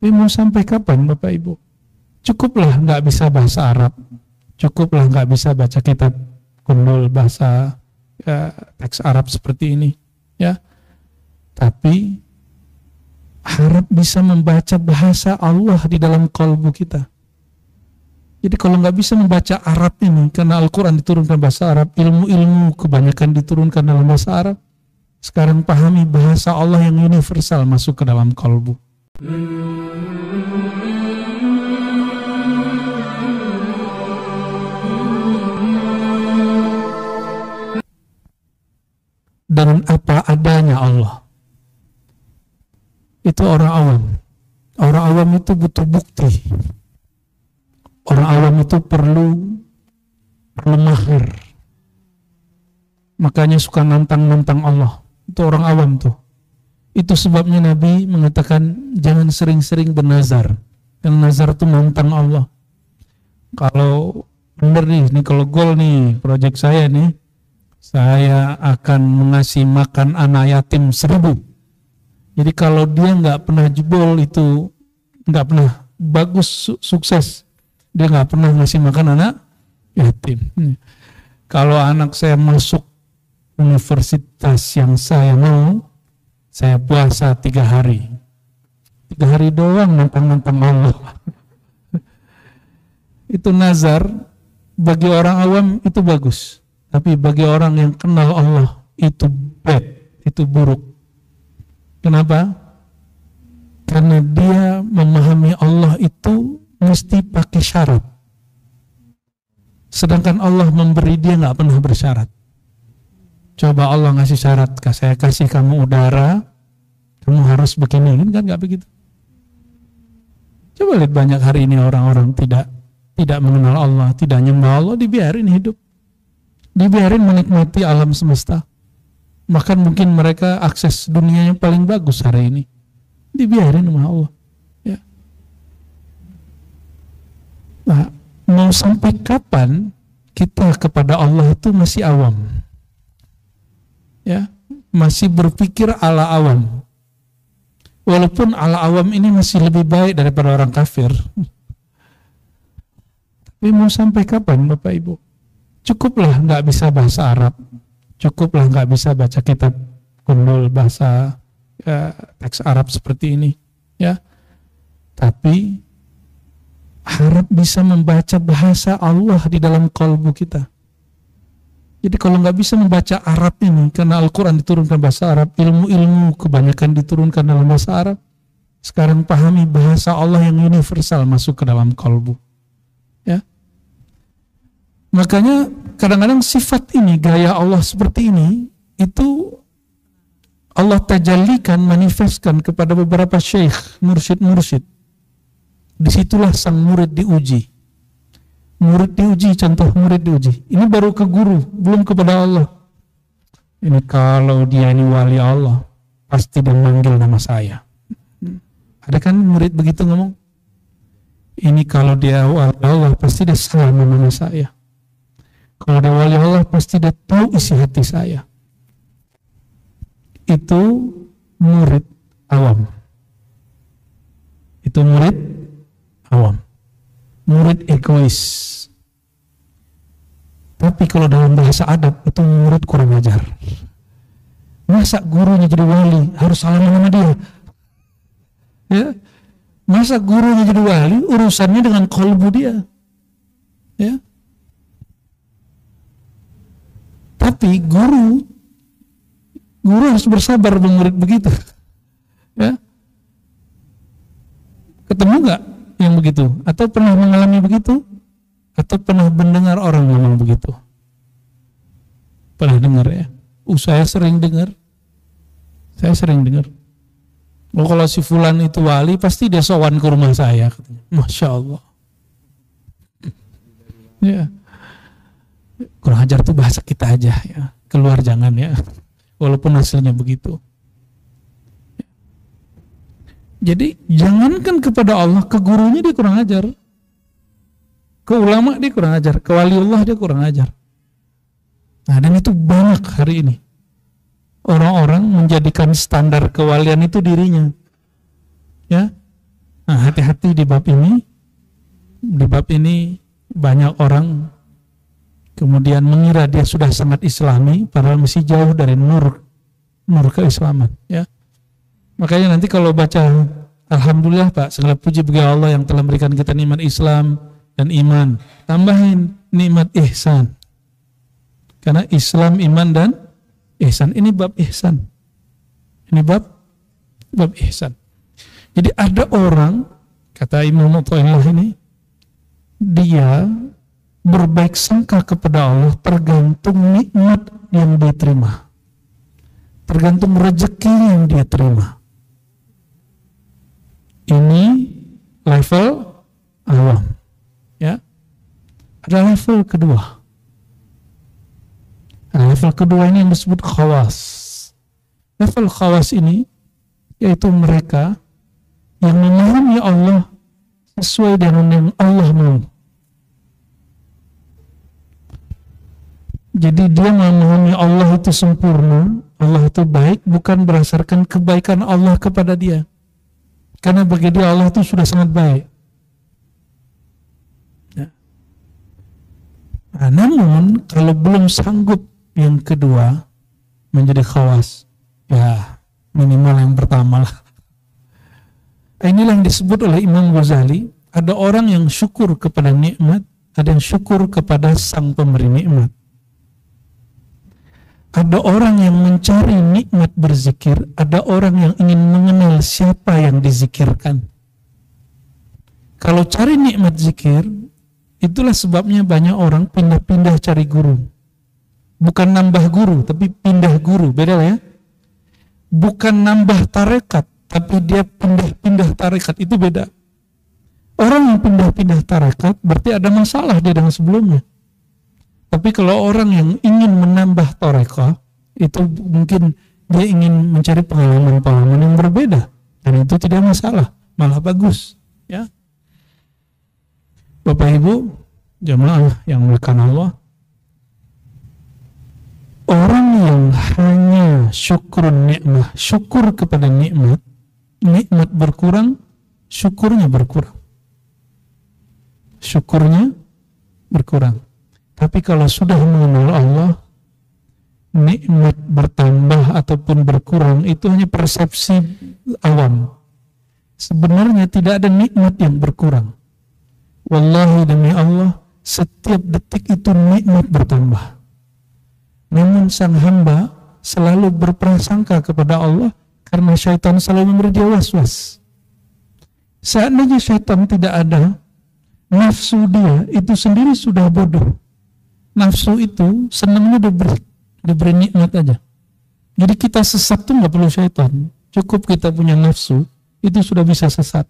Tapi mau sampai kapan Bapak Ibu? Cukuplah nggak bisa bahasa Arab, cukuplah nggak bisa baca kitab kundul bahasa teks Arab seperti ini, ya. Tapi harap bisa membaca bahasa Allah di dalam kalbu kita. Jadi kalau nggak bisa membaca Arab ini, karena Al-Quran diturunkan bahasa Arab, ilmu-ilmu kebanyakan diturunkan dalam bahasa Arab, sekarang pahami bahasa Allah yang universal masuk ke dalam kalbu. Dan apa adanya Allah. Itu orang awam. Orang awam itu butuh bukti. Orang awam itu perlu mahir. Makanya suka nantang-nantang Allah. Itu orang awam tuh. Itu sebabnya Nabi mengatakan jangan sering-sering bernazar. Karena nazar itu nantang Allah. Kalau bener nih kalau goal nih, proyek saya nih, saya akan mengasih makan anak yatim 1000. Jadi kalau dia nggak pernah jebol, itu nggak pernah bagus, sukses, dia nggak pernah ngasih makan anak yatim. Kalau anak saya masuk universitas yang saya mau, saya puasa 3 hari. 3 hari doang nantang-nantang Allah. Itu nazar, bagi orang awam itu bagus. Tapi bagi orang yang kenal Allah, itu bad, itu buruk. Kenapa? Karena dia memahami Allah itu mesti pakai syarat. Sedangkan Allah memberi dia nggak pernah bersyarat. Coba Allah ngasih syarat, saya kasih kamu udara, kamu harus begini, kan nggak begitu. Coba lihat banyak hari ini orang-orang tidak mengenal Allah, tidak nyembah Allah, dibiarin hidup. Dibiarin menikmati alam semesta. Bahkan mungkin mereka akses dunia yang paling bagus hari ini. Dibiarin sama Allah. Ya. Nah, mau sampai kapan kita kepada Allah itu masih awam? Ya, masih berpikir ala awam. Walaupun ala awam ini masih lebih baik daripada orang kafir. Tapi mau sampai kapan Bapak Ibu? Cukuplah nggak bisa bahasa Arab, cukuplah nggak bisa baca kitab kundul bahasa teks Arab seperti ini, ya. Tapi harap bisa membaca bahasa Allah di dalam kalbu kita. Jadi kalau nggak bisa membaca Arab ini, karena Al-Quran diturunkan bahasa Arab, ilmu-ilmu kebanyakan diturunkan dalam bahasa Arab, sekarang pahami bahasa Allah yang universal masuk ke dalam kalbu, ya. Makanya kadang-kadang sifat ini, gaya Allah seperti ini, itu Allah tajallikan, manifestkan kepada beberapa syekh, mursyid-mursyid. Disitulah sang murid diuji. Murid diuji, contoh murid diuji. Ini baru ke guru, belum kepada Allah. Ini kalau dia ini wali Allah, pasti dia manggil nama saya. Ada kan murid begitu ngomong? Ini kalau dia wali Allah, pasti dia sama nama saya. Kalau ada wali Allah, pasti dia tahu isi hati saya. Itu murid awam. Itu murid awam. Murid egois. Tapi kalau dalam bahasa adab, itu murid kurang ajar. Masa gurunya jadi wali, harus salaman sama dia? Ya? Masa gurunya jadi wali, urusannya dengan kalbu dia? Ya? Tapi guru harus bersabar dengan murid begitu. Ya. Ketemu nggak yang begitu? Atau pernah mengalami begitu? Atau pernah mendengar orang ngomong begitu? Pernah dengar ya? Saya sering dengar. Oh, kalau si fulan itu wali, pasti dia sowan ke rumah saya. Masya Allah. Ya. Kurang ajar tuh bahasa kita aja ya. Keluar jangan ya. Walaupun hasilnya begitu. Jadi jangankan kepada Allah, ke gurunya dia kurang ajar. Ke ulama dia kurang ajar, ke waliullah dia kurang ajar. Nah, dan itu banyak hari ini. Orang-orang menjadikan standar kewalian itu dirinya. Ya. Nah, hati-hati di bab ini. Di bab ini banyak orang kemudian mengira dia sudah sangat islami, padahal masih jauh dari nur keislaman. Ya, makanya nanti kalau baca alhamdulillah Pak, segala puji bagi Allah yang telah memberikan kita nikmat Islam dan iman, tambahin nikmat ihsan. Karena Islam, iman dan ihsan ini bab ihsan. Ini bab ihsan. Jadi ada orang, kata Imam Athaillah ini, dia berbaik sangka kepada Allah tergantung nikmat yang dia terima, tergantung rezeki yang dia terima. Ini level awam, ya. Ada level kedua. Nah, level kedua ini yang disebut khawas. Level khawas ini yaitu mereka yang memahami Allah sesuai dengan yang Allah mau. Jadi dia memahami Allah itu sempurna, Allah itu baik, bukan berdasarkan kebaikan Allah kepada dia. Karena bagi dia Allah itu sudah sangat baik. Ya. Nah, namun kalau belum sanggup yang kedua menjadi khawas, ya minimal yang pertama lah. Inilah yang disebut oleh Imam Ghazali, ada orang yang syukur kepada nikmat, ada yang syukur kepada sang pemberi nikmat. Ada orang yang mencari nikmat berzikir, ada orang yang ingin mengenal siapa yang dizikirkan. Kalau cari nikmat zikir, itulah sebabnya banyak orang pindah-pindah cari guru. Bukan nambah guru, tapi pindah guru, beda ya. Bukan nambah tarekat, tapi dia pindah-pindah tarekat, itu beda. Orang yang pindah-pindah tarekat berarti ada masalah dia dengan sebelumnya. Tapi kalau orang yang ingin menambah tarekah, itu mungkin dia ingin mencari pengalaman-pengalaman yang berbeda, dan itu tidak masalah, malah bagus, ya. Bapak Ibu jemaah yang dimuliakan Allah, orang yang hanya syukur kepada nikmat berkurang, syukurnya berkurang. Tapi kalau sudah mengenal Allah, nikmat bertambah ataupun berkurang itu hanya persepsi awam. Sebenarnya tidak ada nikmat yang berkurang. Wallahi demi Allah, setiap detik itu nikmat bertambah. Namun sang hamba selalu berprasangka kepada Allah karena syaitan selalu memberi dia was-was. Seandainya syaitan tidak ada, nafsu dia itu sendiri sudah bodoh. Nafsu itu senangnya diberi nikmat aja. Jadi kita sesat tuh nggak perlu syaitan, cukup kita punya nafsu itu sudah bisa sesat.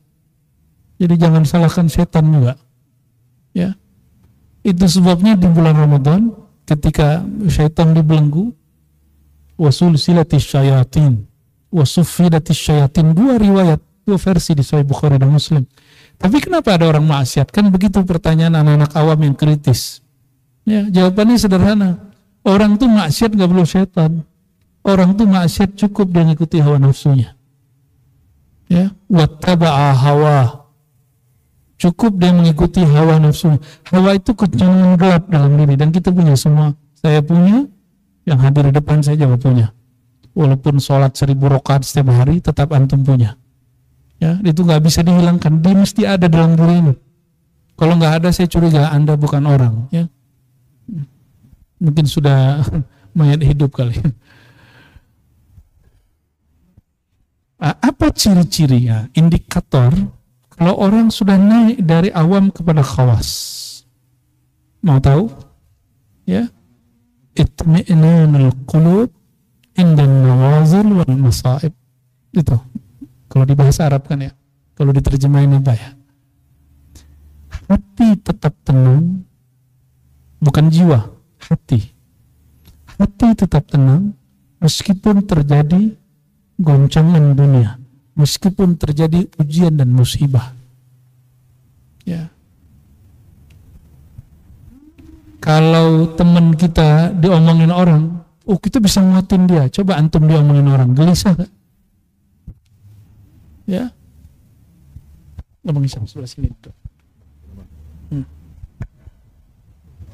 Jadi jangan salahkan syaitan juga, ya. Itu sebabnya di bulan Ramadan ketika syaitan dibelenggu, wasulsilatis syayatin, wasuffidatis syayatin, dua versi di Sahih Bukhari dan Muslim. Tapi kenapa ada orang maksiat? Kan begitu pertanyaan anak-anak awam yang kritis. Ya, jawabannya sederhana. Orang tuh maksiat gak perlu setan. Orang tuh maksiat cukup dia ngikuti hawa nafsunya. Ya, wattaba'a hawa. Cukup dia mengikuti hawa nafsunya. Hawa itu kecenderungan gelap dalam diri, dan kita punya semua. Saya punya, yang hadir di depan saya juga punya. Walaupun sholat 1000 rakaat setiap hari, tetap antum punya. Ya, itu gak bisa dihilangkan. Dia mesti ada dalam diri ini. Kalau gak ada, saya curiga Anda bukan orang. Ya. Mungkin sudah mayat hidup kali. Apa ciri-cirinya? Indikator kalau orang sudah naik dari awam kepada khawas. Mau tahu? Ya. Itmi'nanul qulub indan nawazil wal masaib. Itu. Kalau di bahasa Arab kan ya. Kalau diterjemahin apa ya? Hati tetap tenang, bukan jiwa, hati tetap tenang meskipun terjadi goncangan dunia, meskipun terjadi ujian dan musibah. Ya. Kalau teman kita diomongin orang, kita bisa nguatin dia. Coba antum diomongin orang, gelisah gak? Ya. Abang Isam sebelah sini duduk.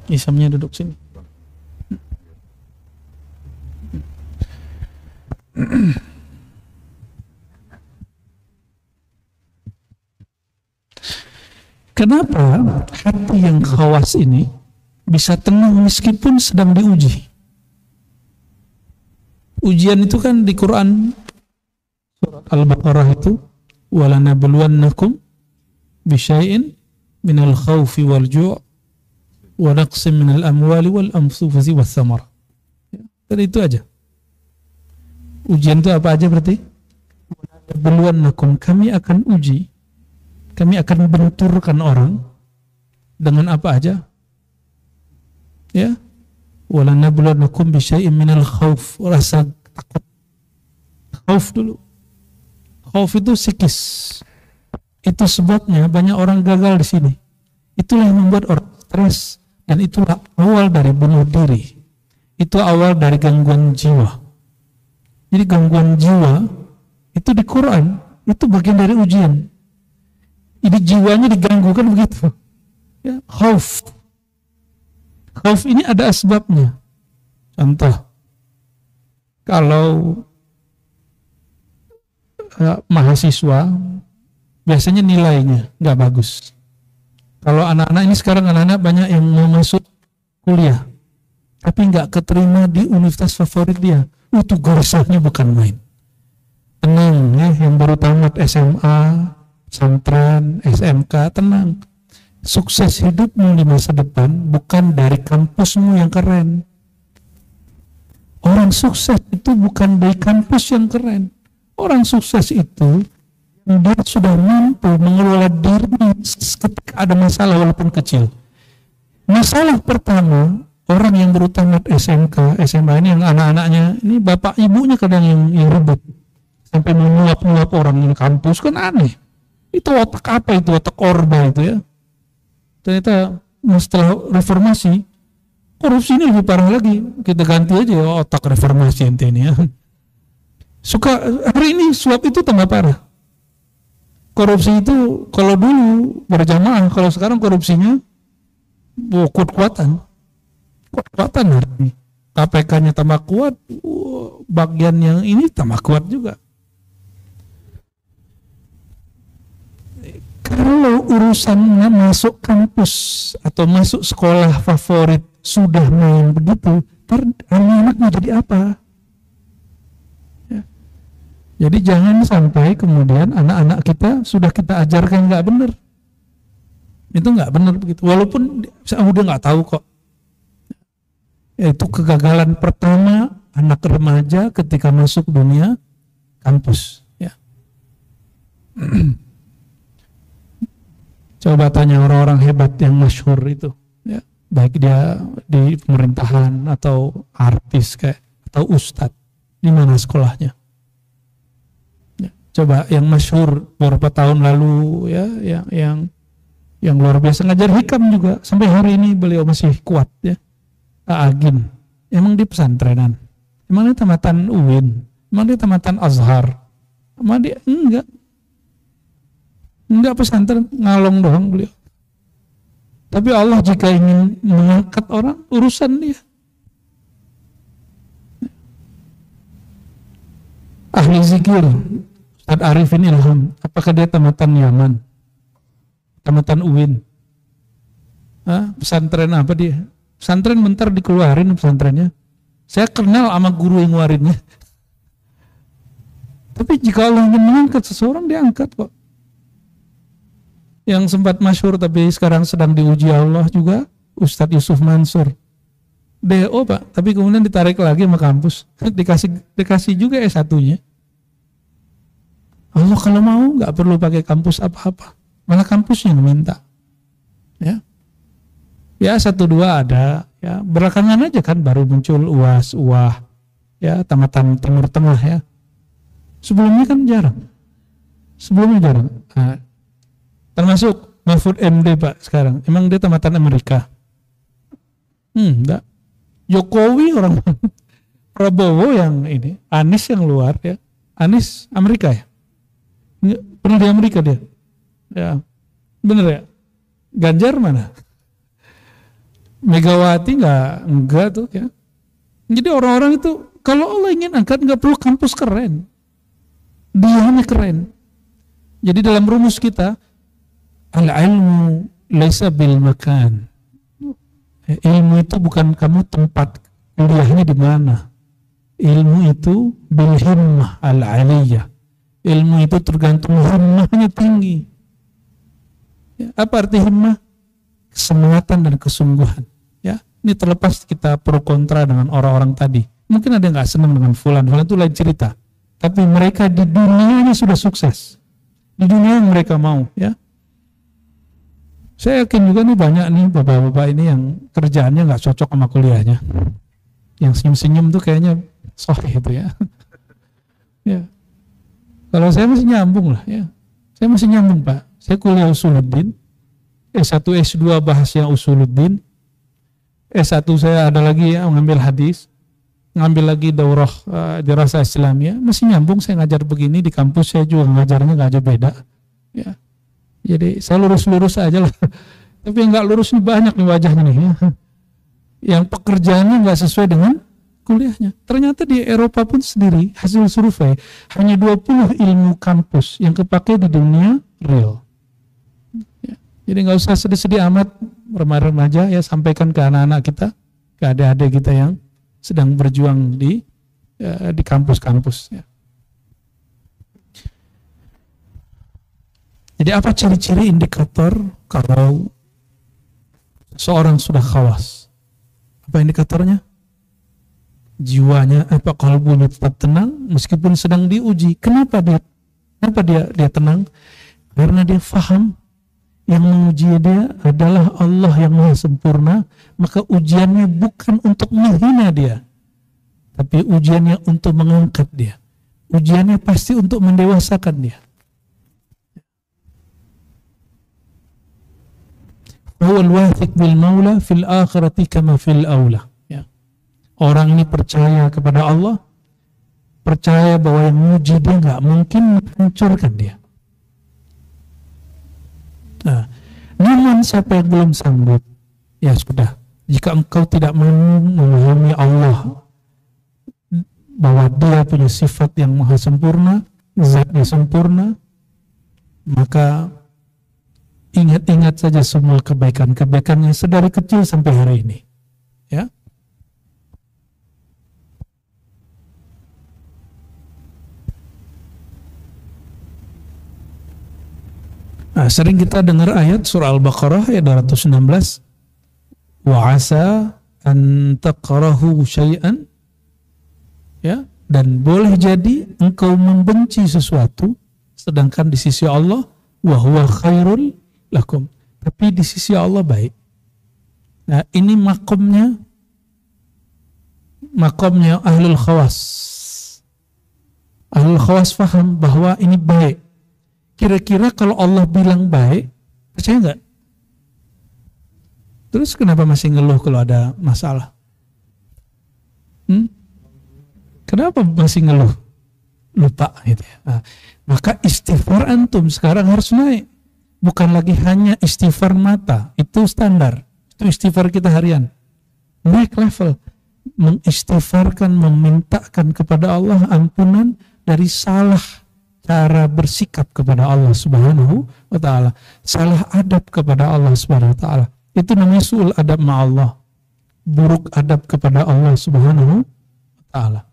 Isamnya duduk sini. Kenapa hati yang khawas ini bisa tenang meskipun sedang diuji? Ujian itu kan di Quran surat Al-Baqarah itu walanabluwannakum bisyai'in minal khawfi wal ju' wa naqsim minal amwali wal anfusi was thamar. Dan itu aja. Ujian itu apa aja berarti? Walanabluwannakum, kami akan uji, kami akan benturkan orang dengan apa aja? Ya. Walanabluwannakum bisyai'in minal khawf, rasa takut. Khauf dulu. Khauf itu psikis. Itu sebabnya banyak orang gagal di sini. Itulah yang membuat orang stres, dan itulah awal dari bunuh diri. Itu awal dari gangguan jiwa. Jadi gangguan jiwa itu di Quran itu bagian dari ujian. Jadi jiwanya diganggu kan begitu. Ya, khauf. Khauf ini ada asbabnya. Contoh, kalau mahasiswa biasanya nilainya nggak bagus. Kalau anak-anak ini sekarang anak-anak banyak yang mau masuk kuliah, tapi nggak keterima di universitas favorit dia. Itu goresahnya bukan main. Tenang ya, yang baru tamat SMA, pesantren, SMK, tenang. Sukses hidupmu di masa depan bukan dari kampusmu yang keren. Orang sukses itu bukan dari kampus yang keren. Orang sukses itu dia sudah mampu mengelola dirinya ketika ada masalah walaupun kecil. Masalah pertama, orang yang baru tamat SMK, SMA ini yang anak-anaknya, ini bapak ibunya kadang yang ribut. Sampai menyuap-nyuap orang di kampus kan aneh. Itu otak apa itu? Otak orba itu ya. Ternyata setelah reformasi, korupsi ini lebih parah lagi. Kita ganti aja otak reformasi ente ini ya. Suka hari ini suap itu tambah parah. Korupsi itu kalau dulu berjamaah, kalau sekarang korupsinya kuat-kuatan hari ini. KPK-nya tambah kuat, bagian yang ini tambah kuat juga. Kalau urusannya masuk kampus atau masuk sekolah favorit sudah main begitu, anak-anaknya jadi apa? Ya. Jadi jangan sampai kemudian anak-anak kita sudah kita ajarkan nggak benar. Itu nggak benar begitu. Walaupun saya udah nggak tahu kok. Itu kegagalan pertama anak remaja ketika masuk dunia kampus. Ya. Coba tanya orang-orang hebat yang masyhur itu, ya, baik dia di pemerintahan atau artis kayak atau ustadz, di mana sekolahnya? Ya, coba yang masyhur beberapa tahun lalu, ya, yang luar biasa ngajar hikam juga sampai hari ini beliau masih kuat, ya. Agin, emang di pesantrenan, emang dia tamatan UIN, emang dia tamatan Azhar, emang dia enggak pesantren, ngalong doang beliau. Tapi Allah jika ingin mengangkat orang, urusan dia. Ahli zikir, Ustaz Arifin Ilham, apakah dia tamatan Yaman? Tamatan UIN? Pesantren apa dia? Pesantren bentar dikeluarin pesantrennya. Saya kenal sama guru yang ngeluarinnya. Tapi jika Allah ingin mengangkat seseorang, dia angkat kok. Yang sempat masyhur tapi sekarang sedang diuji Allah juga, Ustadz Yusuf Mansur. DO Pak, tapi kemudian ditarik lagi sama kampus. Dikasih juga S1-nya. Allah kalau mau nggak perlu pakai kampus apa-apa. Malah kampusnya yang minta. Ya. Ya 1-2 ada, ya belakangan aja kan baru muncul UAS, ya tamatan Timur Tengah ya. Sebelumnya kan jarang. Nah, termasuk Mahfud MD Pak sekarang. Emang dia tamatan Amerika? Enggak. Jokowi orang Prabowo yang ini, Anies yang luar ya. Anies Amerika ya? Pernah di Amerika dia? Ya, bener ya. Ganjar mana? Megawati enggak tuh ya. Jadi orang-orang itu kalau Allah ingin angkat nggak perlu kampus keren, dianya keren. Jadi dalam rumus kita al-ilmu laisa bil makan. Ilmu itu bukan kamu tempat kuliahnya di mana. Ilmu itu bil himmah al-aliyah. Ilmu itu tergantung himmahnya tinggi. Ya, apa arti himmah? Kesemangatan dan kesungguhan. Ya, ini terlepas kita pro kontra dengan orang-orang tadi. Mungkin ada yang nggak senang dengan fulan itu lain cerita. Tapi mereka di dunianya sudah sukses. Di dunia yang mereka mau. Ya, saya yakin juga nih banyak nih bapak-bapak ini yang kerjaannya nggak cocok sama kuliahnya. Yang senyum-senyum tuh kayaknya sorry itu ya. Ya. Kalau saya masih nyambung lah ya. Saya masih nyambung Pak. Saya kuliah usuluddin, S1 S2 bahasnya usuluddin, S1 saya ada lagi ya ngambil hadis, ngambil lagi daurah dirasah Islamiyah, masih nyambung. Saya ngajar begini di kampus, saya juga ngajarnya nggak aja beda ya. Jadi saya lurus-lurus aja lah. Tapi yang nggak lurus ini banyak nih wajahnya nih ya. Yang pekerjaannya nggak sesuai dengan kuliahnya. Ternyata di Eropa pun sendiri hasil survei hanya 20 ilmu kampus yang kepake di dunia real. Ya. Jadi nggak usah sedih-sedih amat remaja-remaja ya, sampaikan ke anak-anak kita, ke adik-adik kita yang sedang berjuang di kampus-kampus. Ya. Jadi apa ciri-ciri indikator kalau seorang sudah khawas? Apa indikatornya? Jiwanya, kalbunya tetap tenang meskipun sedang diuji. Kenapa dia tenang? Karena dia faham yang menguji dia adalah Allah yang Maha Sempurna, maka ujiannya bukan untuk menghina dia, tapi ujiannya untuk mengangkat dia. Ujiannya pasti untuk mendewasakan dia. Huwal wathiq bil maula fil akhirati kama fil aula. Ya. Orang ini percaya kepada Allah, percaya bahwa yang menguji dia nggak mungkin menghancurkan dia. Nah, namun siapa yang belum sanggup, ya sudah. Jika engkau tidak memahami Allah, bahwa dia punya sifat yang maha sempurna, zatnya sempurna, maka ingat-ingat saja semua kebaikan-kebaikannya sedari kecil sampai hari ini. Ya. Nah, sering kita dengar ayat surah Al-Baqarah ayat 216, wa asa an takrahu syai'an, ya, dan boleh jadi engkau membenci sesuatu sedangkan di sisi Allah wa huwa khairul lakum, tapi di sisi Allah baik. Nah, ini makomnya ahlul khawas. Ahlul khawas faham bahwa ini baik. Kira-kira kalau Allah bilang baik, percaya nggak? Terus kenapa masih ngeluh kalau ada masalah? Kenapa masih ngeluh? Lupa gitu ya. Nah, maka istighfar antum sekarang harus naik. Bukan lagi hanya istighfar mata, itu standar. Itu istighfar kita harian. Naik level. Mengistighfarkan, memintakan kepada Allah ampunan dari salah cara bersikap kepada Allah Subhanahu wa ta'ala, salah adab kepada Allah Subhanahu wa ta'ala. Itu namanya su'ul adab ma'allah, buruk adab kepada Allah Subhanahu wa ta'ala.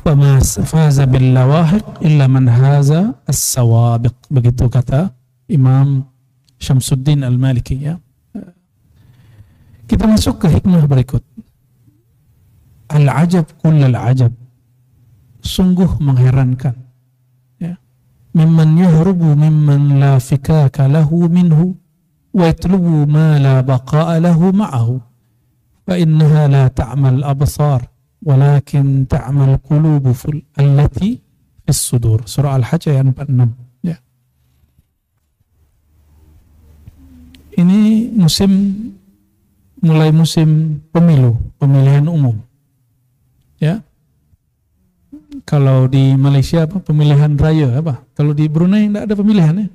Fama faza bil lawahiq illa man haza as-sawabiq, begitu kata Imam Syamsuddin Al-Maliki ya. Kita masuk ke hikmah berikut. Al-ajab kullal ajab. Sungguh mengherankan. Ya. Mimman yahrubu mimman la fikaka lahu minhu wa yatlubu ma la baqa'a lahu ma'ahu. Fa innaha la ta'mal absar walakin ta'mal qulubu allati fis sudur. Surah Al-Hajj ayat 46. Ini musim mulai musim pemilihan umum. Ya. Kalau di Malaysia apa? Pemilihan raya apa? Kalau di Brunei enggak ada pemilihan ya?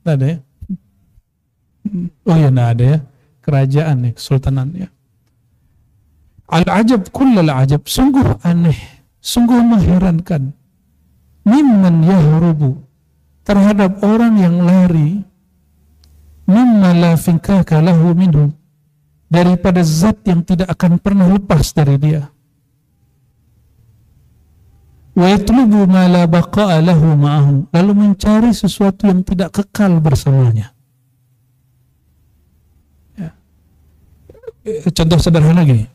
Enggak ada ya? Oh ya, enggak ada ya. Kerajaan ya, kesultanan ya. Al-ajab kullal ajab, sungguh aneh, sungguh mengherankan. Mimman yahrubu, terhadap orang yang lari, mimma la finkaka lahu minhu, daripada zat yang tidak akan pernah lepas dari dia. Wa yatlubu ma la baqa'a lahu ma'ahu, lalu mencari sesuatu yang tidak kekal bersamanya. Ya. Contoh sederhana gini,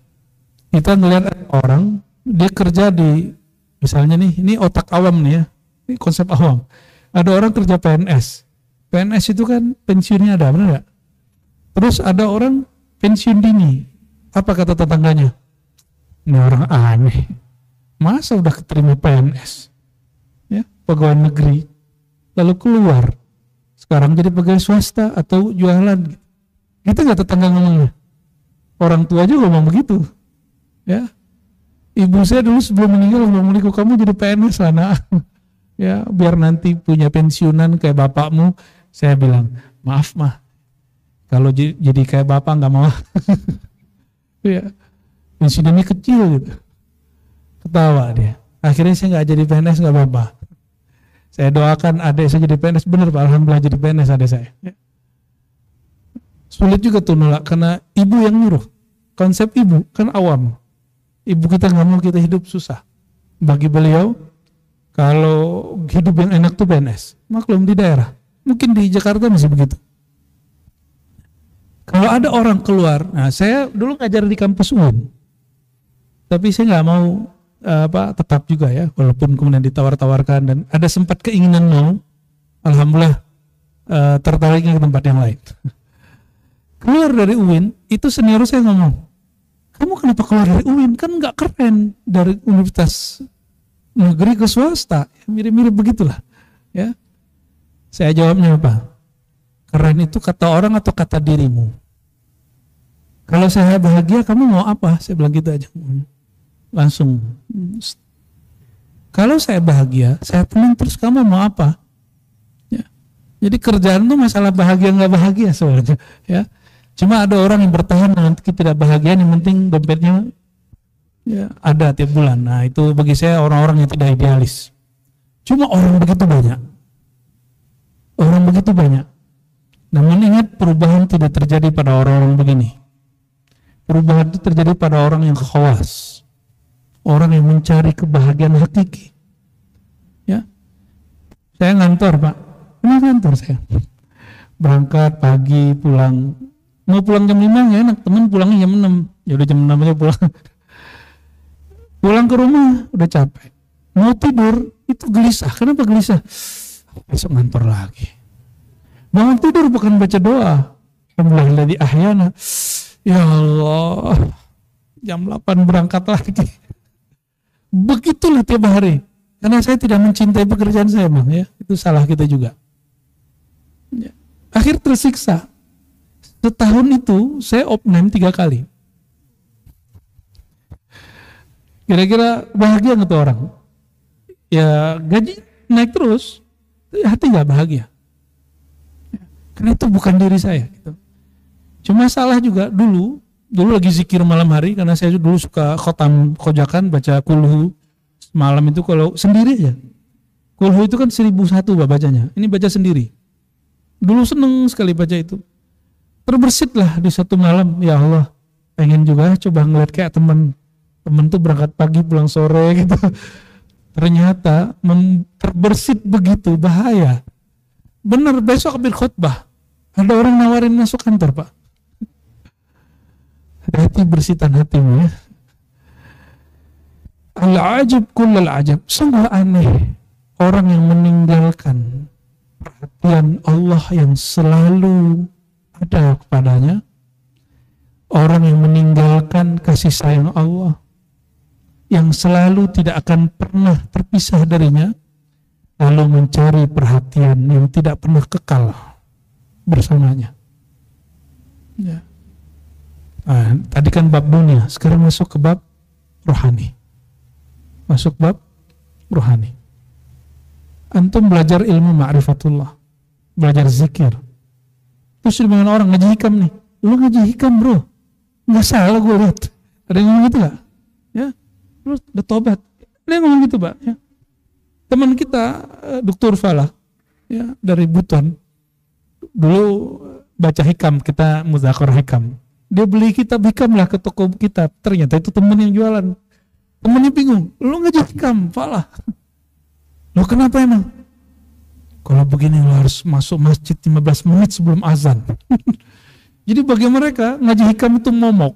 kita ngelihat orang, dia kerja di, misalnya nih, ini otak awam nih ya, ini konsep awam. Ada orang kerja PNS. PNS itu kan pensiunnya ada, benar nggak? Terus ada orang pensiun dini. Apa kata tetangganya? Ini orang aneh. Masa udah keterima PNS? Ya, pegawai negeri. Lalu keluar. Sekarang jadi pegawai swasta atau jualan. Gitu nggak tetangga ngomongnya? Orang tua juga ngomong begitu. Ya, ibu saya dulu sebelum meninggal ngomong, kamu jadi PNS lah nak. Ya, biar nanti punya pensiunan kayak bapakmu. Saya bilang, maaf mah, kalau jadi kayak bapak nggak mau. Ya, pensiunannya kecil gitu. Ketawa dia. Akhirnya saya nggak jadi PNS, nggak apa-apa. Saya doakan adik saya jadi PNS, bener Pak, alhamdulillah jadi PNS adik saya. Ya. Sulit juga tuh nolak karena ibu yang nyuruh. Konsep ibu kan awam. Ibu kita nggak mau kita hidup susah. Bagi beliau, kalau hidup yang enak tuh PNS. Maklum di daerah. Mungkin di Jakarta masih begitu. Kalau ada orang keluar, nah saya dulu ngajar di kampus UIN. Tapi saya nggak mau tetap juga ya, walaupun kemudian ditawar-tawarkan dan ada sempat keinginan mau. Alhamdulillah tertariknya ke tempat yang lain. Keluar dari UIN, itu senior saya ngomong, kamu kenapa keluar dari UIN? Kan nggak keren dari universitas negeri ke swasta, mirip-mirip begitulah. Ya, saya jawabnya apa? Keren itu kata orang atau kata dirimu? Kalau saya bahagia, kamu mau apa? Saya bilang gitu aja. Langsung. Kalau saya bahagia, saya tenang terus, kamu mau apa? Ya. Jadi kerjaan itu masalah bahagia nggak bahagia sebenarnya. Ya. Cuma ada orang yang bertahan dengan tidak bahagia, yang penting dompetnya ya, ada tiap bulan. Nah itu bagi saya orang-orang yang tidak idealis. Cuma orang begitu banyak. Orang begitu banyak. Namun ingat, perubahan tidak terjadi pada orang-orang begini. Perubahan itu terjadi pada orang yang khawas. Orang yang mencari kebahagiaan hakiki. Ya, saya ngantor Pak. Ini ngantor saya. Berangkat pagi, pulang. Mau pulang jam 5 ya enak, teman pulangnya jam 6. Ya udah jam 6 aja pulang. Pulang ke rumah udah capek. Mau tidur itu gelisah. Kenapa gelisah? Besok ngantor lagi. Bangun tidur bukan baca doa. Alhamdulilladzi ahyana. Ya Allah. Jam 8 berangkat lagi. Begitulah tiap hari. Karena saya tidak mencintai pekerjaan saya, Bang, ya. Itu salah kita juga. Ya. Akhir tersiksa. Setahun itu saya opname 3 kali. Kira-kira bahagia nggak tuh orang? Ya gaji naik terus, hati nggak bahagia. Karena itu bukan diri saya. Gitu. Cuma salah juga dulu lagi zikir malam hari, karena saya dulu suka khotam khojakan, baca kulhu malam itu kalau sendiri aja. Kulhu itu kan 1001 bacanya, ini baca sendiri. Dulu seneng sekali baca itu. Terbesitlah di satu malam, ya Allah, pengen juga coba ngeliat kayak temen tuh berangkat pagi pulang sore gitu. Ternyata terbersit begitu, bahaya. Bener, besok ambil khutbah ada orang nawarin masuk kantor Pak. Hati bersitan hatimu ya. Al-ajab kullal ajab, sungguh aneh orang yang meninggalkan perhatian Allah yang selalu ada kepadanya, orang yang meninggalkan kasih sayang Allah yang selalu tidak akan pernah terpisah darinya, lalu mencari perhatian yang tidak pernah kekal bersamanya. Ya. Nah, tadi kan bab dunia, sekarang masuk ke bab rohani. Masuk bab rohani. Antum belajar ilmu ma'rifatullah, belajar zikir. Terus dengan orang ngaji hikam nih, lu ngaji hikam bro, nggak salah gue lihat. Ada yang ngomong gitu nggak? Ya, lu udah tobat. Ada yang ngomong gitu pak? Ya. Teman kita, Dr. Falah, ya dari Buton, dulu baca hikam, kita mudzakarah hikam. Dia beli kitab hikam lah ke toko kitab. Ternyata itu teman yang jualan. Temennya bingung, lu ngaji hikam, Falah. Lo kenapa emang? Kalau begini lo harus masuk masjid 15 menit sebelum azan. Jadi bagi mereka ngaji hikam itu momok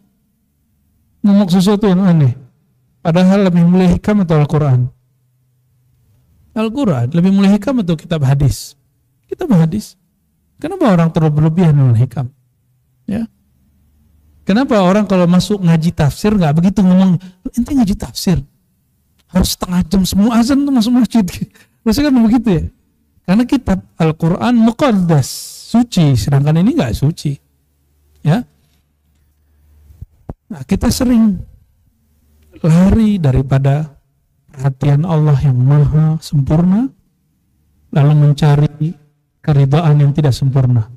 sesuatu yang aneh. Padahal lebih mulia hikam atau Al-Quran? Al-Quran lebih mulia hikam atau kitab hadis? Kitab hadis. Kenapa orang terlalu berlebihan dengan hikam? Ya. Kenapa orang kalau masuk ngaji tafsir nggak begitu ngomong? Ente ngaji tafsir harus setengah jam semua azan tuh masuk masjid. Maksudnya kan begitu ya? Karena kitab Al-Quran muqaddas, suci, sedangkan ini nggak suci. Ya. Nah, kita sering lari daripada perhatian Allah yang maha sempurna, lalu mencari keridhaan yang tidak sempurna.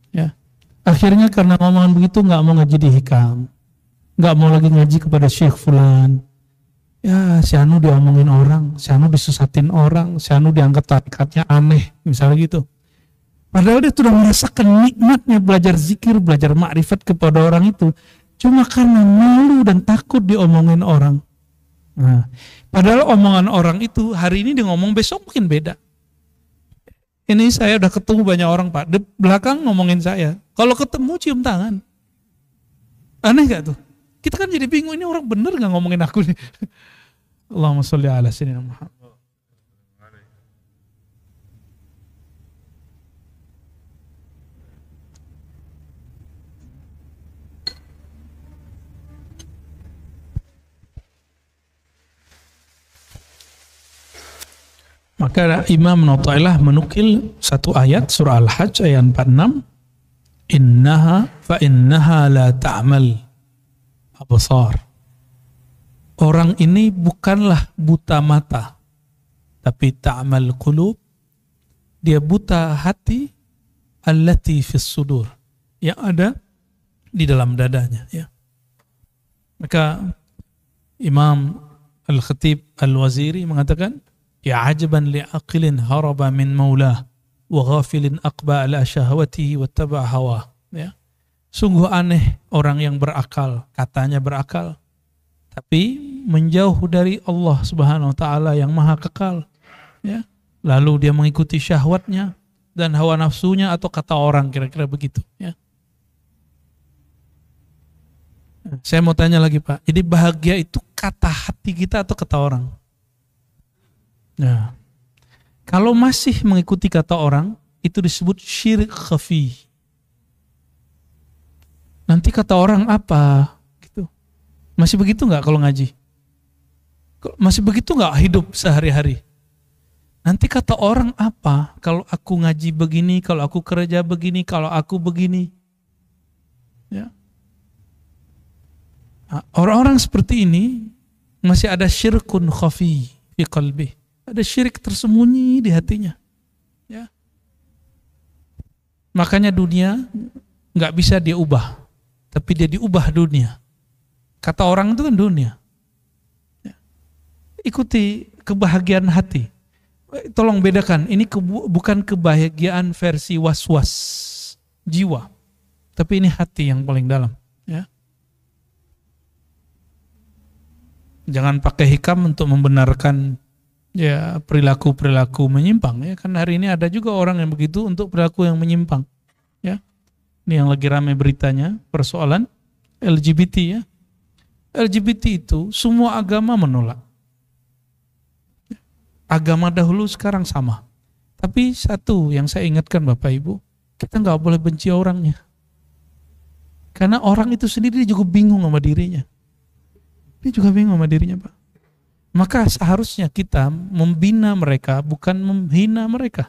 Ya. Akhirnya karena ngomongan begitu nggak mau ngaji di hikam, nggak mau lagi ngaji kepada Syekh Fulan. Ya, si Anu diomongin orang, si Anu disusatin orang, si Anu dianggap tarikatnya aneh, misalnya gitu. Padahal dia sudah merasakan nikmatnya belajar zikir, belajar makrifat kepada orang itu. Cuma karena malu dan takut diomongin orang. Nah, padahal omongan orang itu hari ini dia ngomong, besok mungkin beda. Ini saya udah ketemu banyak orang pak, di belakang ngomongin saya. Kalau ketemu cium tangan. Aneh gak tuh? Kita kan jadi bingung, ini orang bener gak ngomongin aku nih? Allahumma sholli ala sayyidina Muhammad. Maka Imam Nawawi menukil satu ayat surah Al-Hajj ayat 46, innaha la ta'mal absar. Orang ini bukanlah buta mata, tapi ta'mal qulub, dia buta hati, allati fis sudur, yang ada di dalam dadanya. Ya. Maka Imam Al-Khatib Al-Waziri mengatakan, ya ajaban li'aqilin haraba min maulah wa ghafilin aqba ala syahwatihi wa taba' hawa. Ya. Sungguh aneh orang yang berakal, katanya berakal, tapi menjauh dari Allah Subhanahu wa taala yang Maha Kekal. Ya. Lalu dia mengikuti syahwatnya dan hawa nafsunya atau kata orang, kira-kira begitu, ya. Saya mau tanya lagi, Pak. Jadi bahagia itu kata hati kita atau kata orang? Nah, kalau masih mengikuti kata orang, itu disebut syirik khafi. Nanti kata orang apa? Gitu. Masih begitu nggak kalau ngaji? Masih begitu nggak hidup sehari-hari? Nanti kata orang apa? Kalau aku ngaji begini, kalau aku kerja begini, kalau aku begini. Ya. Nah, orang-orang seperti ini masih ada syirkun khafi fi qalbih. Ada syirik tersembunyi di hatinya. Ya. Makanya dunia nggak bisa dia ubah, tapi dia diubah dunia. Kata orang itu kan dunia. Ya. Ikuti kebahagiaan hati. Tolong bedakan, ini bukan kebahagiaan versi was-was jiwa, tapi ini hati yang paling dalam. Ya. Jangan pakai hikam untuk membenarkan ya perilaku-perilaku menyimpang, ya kan hari ini ada juga orang yang begitu untuk perilaku yang menyimpang, ya. Ini yang lagi ramai beritanya, persoalan LGBT, ya. LGBT itu semua agama menolak. Agama dahulu sekarang sama. Tapi satu yang saya ingatkan Bapak Ibu, kita nggak boleh benci orangnya. Karena orang itu sendiri juga bingung sama dirinya. Dia juga bingung sama dirinya, Pak. Maka seharusnya kita membina mereka, bukan menghina mereka.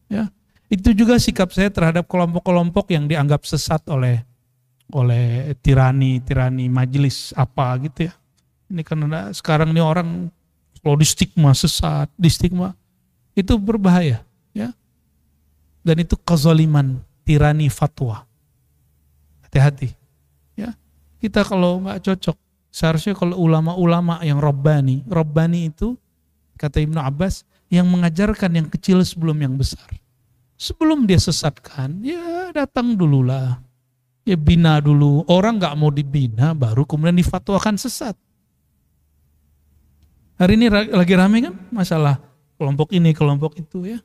Ya, itu juga sikap saya terhadap kelompok-kelompok yang dianggap sesat oleh oleh tirani majelis apa gitu ya. Ini karena sekarang ini orang kalau di stigma sesat, di stigma itu berbahaya ya. Dan itu kezaliman, tirani fatwa. Hati-hati ya. Kita kalau nggak cocok, seharusnya kalau ulama-ulama yang Rabbani itu kata Ibnu Abbas yang mengajarkan yang kecil sebelum yang besar. Sebelum dia sesatkan, ya datang dululah. Ya bina dulu. Orang nggak mau dibina, baru kemudian difatwakan sesat. Hari ini lagi rame kan masalah kelompok ini, kelompok itu ya.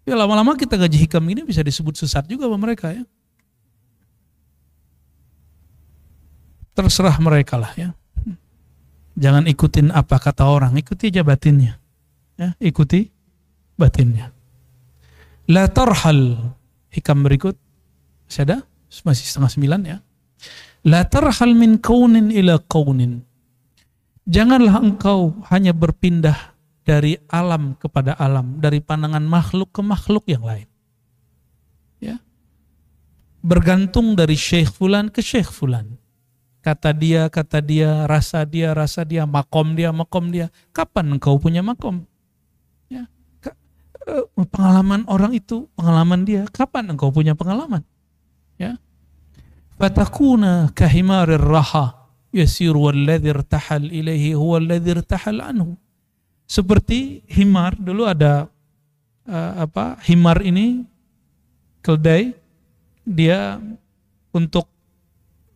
Ya lama-lama kita gaji hikam ini bisa disebut sesat juga sama mereka ya. Terserah mereka lah ya. Jangan ikutin apa kata orang, ikuti aja batinnya. Ya, ikuti batinnya. La tarhal, hikam berikut, masih ada? Masih 8:30 ya. La tarhal min kaunin ila kaunin. Janganlah engkau hanya berpindah dari alam kepada alam, dari pandangan makhluk ke makhluk yang lain. Ya. Bergantung dari syekh fulan ke syekh fulan. Kata dia, rasa dia, makom dia. Kapan engkau punya makom? Ya. Pengalaman orang itu, pengalaman dia. Kapan engkau punya pengalaman? Ya. Fatakuna kahimarir raha yasiru alladhi irtahal ilaihi huwa alladhi irtahal anhu. Seperti himar, dulu ada himar ini keldai, dia untuk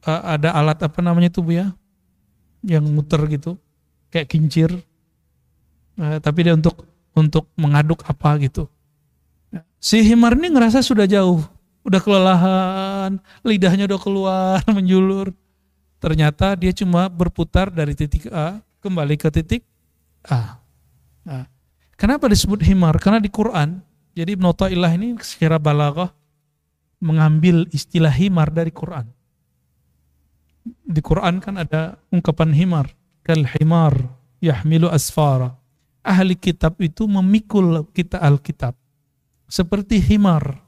ada alat apa namanya itu Bu ya, yang muter gitu, kayak kincir, tapi dia untuk mengaduk apa gitu. Si himar ini ngerasa sudah jauh, udah kelelahan, lidahnya udah keluar, menjulur. Ternyata dia cuma berputar dari titik A kembali ke titik A. Nah, kenapa disebut himar? Karena di Quran, jadi Ibnu Athaillah ini secara balaghah mengambil istilah himar dari Quran. Di Quran kan ada ungkapan himar, kal himar yahmilu asfara. Ahli kitab itu memikul kita Alkitab seperti himar.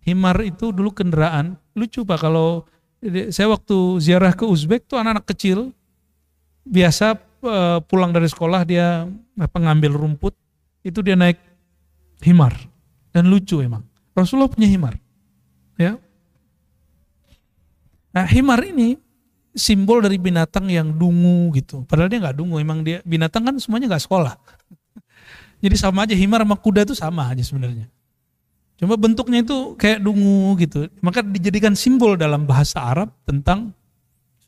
Himar itu dulu kendaraan. Lucu Pak, kalau saya waktu ziarah ke Uzbek tuh anak-anak kecil biasa pulang dari sekolah dia ngambil rumput, itu dia naik himar. Dan lucu emang. Rasulullah punya himar. Ya. Nah, himar ini simbol dari binatang yang dungu gitu. Padahal dia nggak dungu, emang dia binatang kan semuanya nggak sekolah. Jadi sama aja himar sama kuda itu sama aja sebenarnya. Cuma bentuknya itu kayak dungu gitu. Maka dijadikan simbol dalam bahasa Arab tentang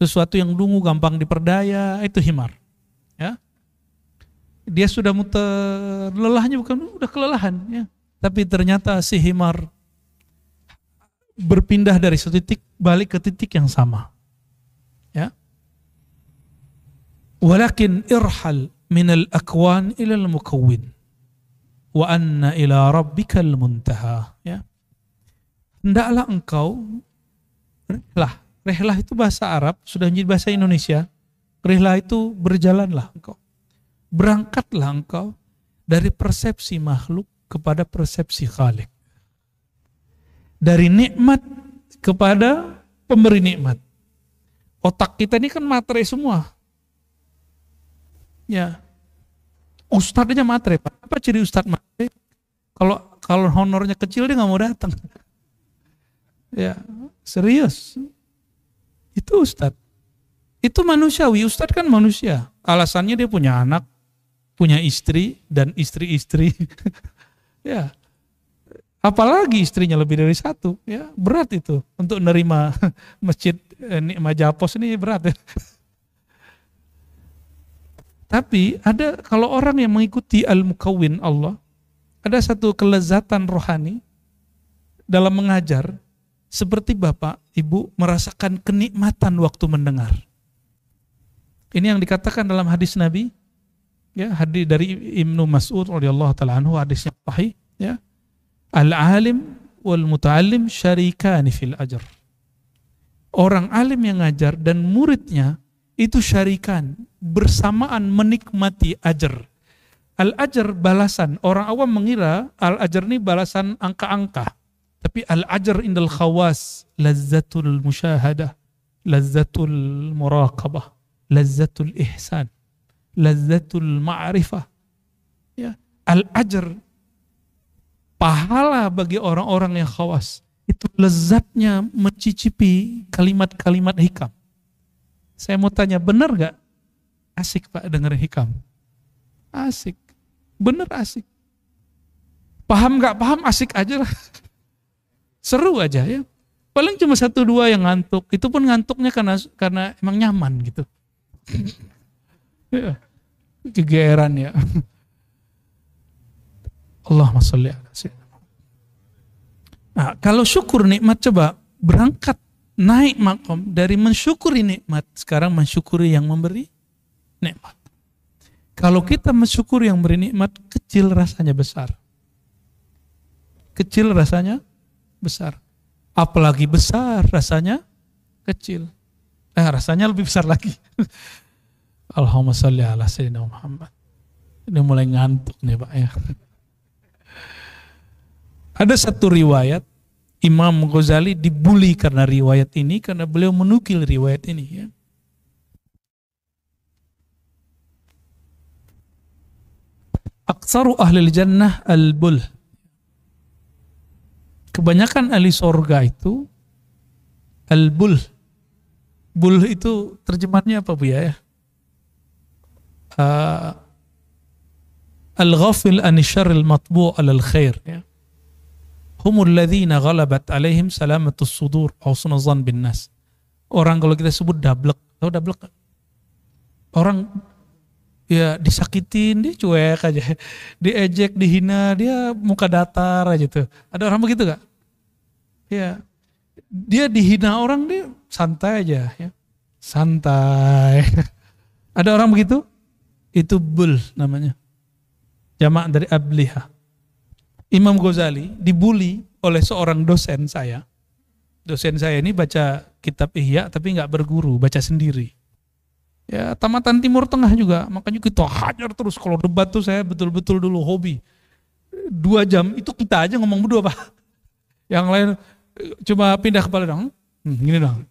sesuatu yang dungu, gampang diperdaya, itu himar. Ya. Dia sudah muter, lelahnya bukan udah kelelahan ya. Tapi ternyata si himar berpindah dari satu titik balik ke titik yang sama. Ya. Walakin irhal minal akwan ilal mukawwin. Wa anna ila rabbikal muntaha. Ya. Hendaklah engkau rehlah itu bahasa Arab, sudah menjadi bahasa Indonesia. Rehlah itu berjalanlah engkau. Berangkatlah engkau dari persepsi makhluk kepada persepsi Khalik. Dari nikmat kepada pemberi nikmat. Otak kita ini kan materi semua. Ya. Ustadz aja materi, Pak. Apa ciri ustadz materi? Kalau honornya kecil dia nggak mau datang. Ya, serius. Itu ustadz. Itu manusiawi. Ustadz kan manusia. Alasannya dia punya anak, punya istri dan istri-istri. Ya. Apalagi istrinya lebih dari satu, ya berat itu untuk menerima masjid Majapos ini berat. Ya. Tapi ada kalau orang yang mengikuti al-mukawwin Allah, ada satu kelezatan rohani dalam mengajar, seperti Bapak, Ibu merasakan kenikmatan waktu mendengar. Ini yang dikatakan dalam hadis Nabi, ya hadis dari Ibnu Mas'ud radhiyallahu taala anhu, hadisnya sahih, ya. Al-alim wal muta'allim syarikani fil ajr. Orang alim yang ngajar dan muridnya itu syarikan, bersamaan menikmati ajr. Al-ajr balasan. Orang awam mengira al-ajr ini balasan angka-angka. Tapi al-ajr indal khawas, lazzatul musyahadah, lazzatul muraqabah, lazzatul ihsan, lazzatul ma'rifah. Ya, al-ajr, pahala bagi orang-orang yang khawas, itu lezatnya mencicipi kalimat-kalimat hikam. Saya mau tanya, benar gak? Asik Pak denger hikam? Asik, bener asik. Paham gak paham, asik aja lah. Seru aja ya. Paling cuma 1-2 yang ngantuk. Itu pun ngantuknya karena emang nyaman gitu. Ya, kegeeran ya. Allahumma sholli ala sayyidina. Nah, kalau syukur nikmat, coba berangkat naik makom dari mensyukuri nikmat, sekarang mensyukuri yang memberi nikmat. Kalau kita mensyukuri yang beri nikmat, kecil rasanya besar. Kecil rasanya besar. Apalagi besar rasanya kecil. Rasanya lebih besar lagi. Allahumma sholli ala sayyidina Muhammad. Ini mulai ngantuk nih Pak ya. Ada satu riwayat, Imam Ghazali dibully karena riwayat ini, karena beliau menukil riwayat ini ya. Aktsaru ahlil jannah al-bulh. Kebanyakan ahli surga itu al-bulh. Bulh itu terjemahannya apa Bu ya? Al-ghafil an syarril matbu' alal khair ya. Humul ladzina ghalabat alaihim salamatus sudur wa husnul dzan bin nas. Orang kalau kita sebut dablek, tahu dablek? Orang ya disakitin, dia cuek aja. Diejek, dihina, dia muka datar aja tuh. Ada orang begitu gak? Ya. Dia dihina orang, dia santai aja ya. Santai. Ada orang begitu? Itu bul namanya. Jamak dari abliha. Imam Ghazali dibully oleh seorang dosen saya. Dosen saya ini baca kitab Ihya tapi nggak berguru, baca sendiri. Ya, tamatan Timur Tengah juga, makanya kita hajar terus. Kalau debat tuh saya betul-betul dulu hobi. 2 jam itu kita aja ngomong berdua Pak. Yang lain cuma pindah kepala dong. Gini dong.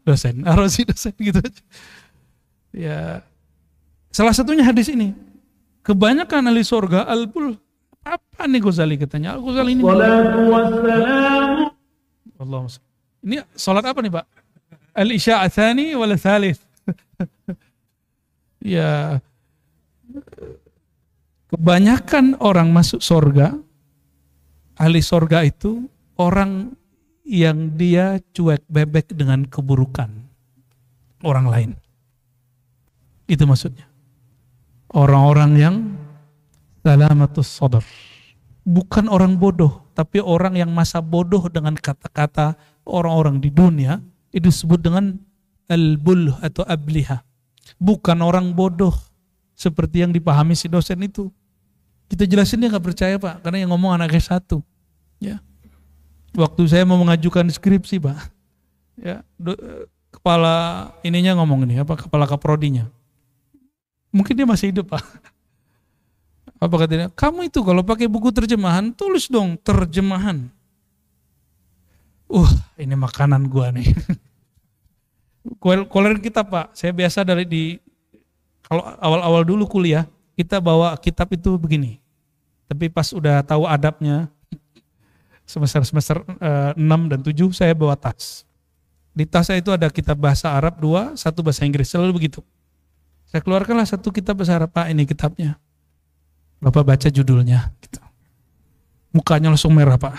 Dosen, Arosi dosen gitu aja. Ya, salah satunya hadis ini. Kebanyakan ahli surga al-bul. Apa nih Ghazali katanya? Ghazali ini. Allahumma. Ini salat apa nih Pak? Al-Isya Atsani wal Tsalits. Ya. Kebanyakan orang masuk surga, ahli surga itu orang yang dia cuek bebek dengan keburukan orang lain. Itu maksudnya. Orang-orang yang salamatus sadr. Bukan orang bodoh, tapi orang yang masa bodoh dengan kata-kata orang-orang di dunia, itu disebut dengan al-bulh atau abliha. Bukan orang bodoh seperti yang dipahami si dosen itu. Kita jelasin dia gak percaya Pak, karena yang ngomong anak S1. Ya. Waktu saya mau mengajukan skripsi Pak, ya, kepala ininya ngomong ini, kepala kaprodinya. Mungkin dia masih hidup Pak. Apa katanya? Kamu itu kalau pakai buku terjemahan, tulis dong terjemahan. Ini makanan gua nih. Koleran kita Pak, saya biasa kalau awal-awal dulu kuliah, kita bawa kitab itu begini. Tapi pas udah tahu adabnya, semester 6 dan 7 saya bawa tas. Di tas saya itu ada kitab bahasa Arab 2, 1 bahasa Inggris, selalu begitu. Saya keluarkanlah 1 kitab bahasa Arab, Pak ini kitabnya. Bapak baca judulnya, gitu. Mukanya langsung merah Pak.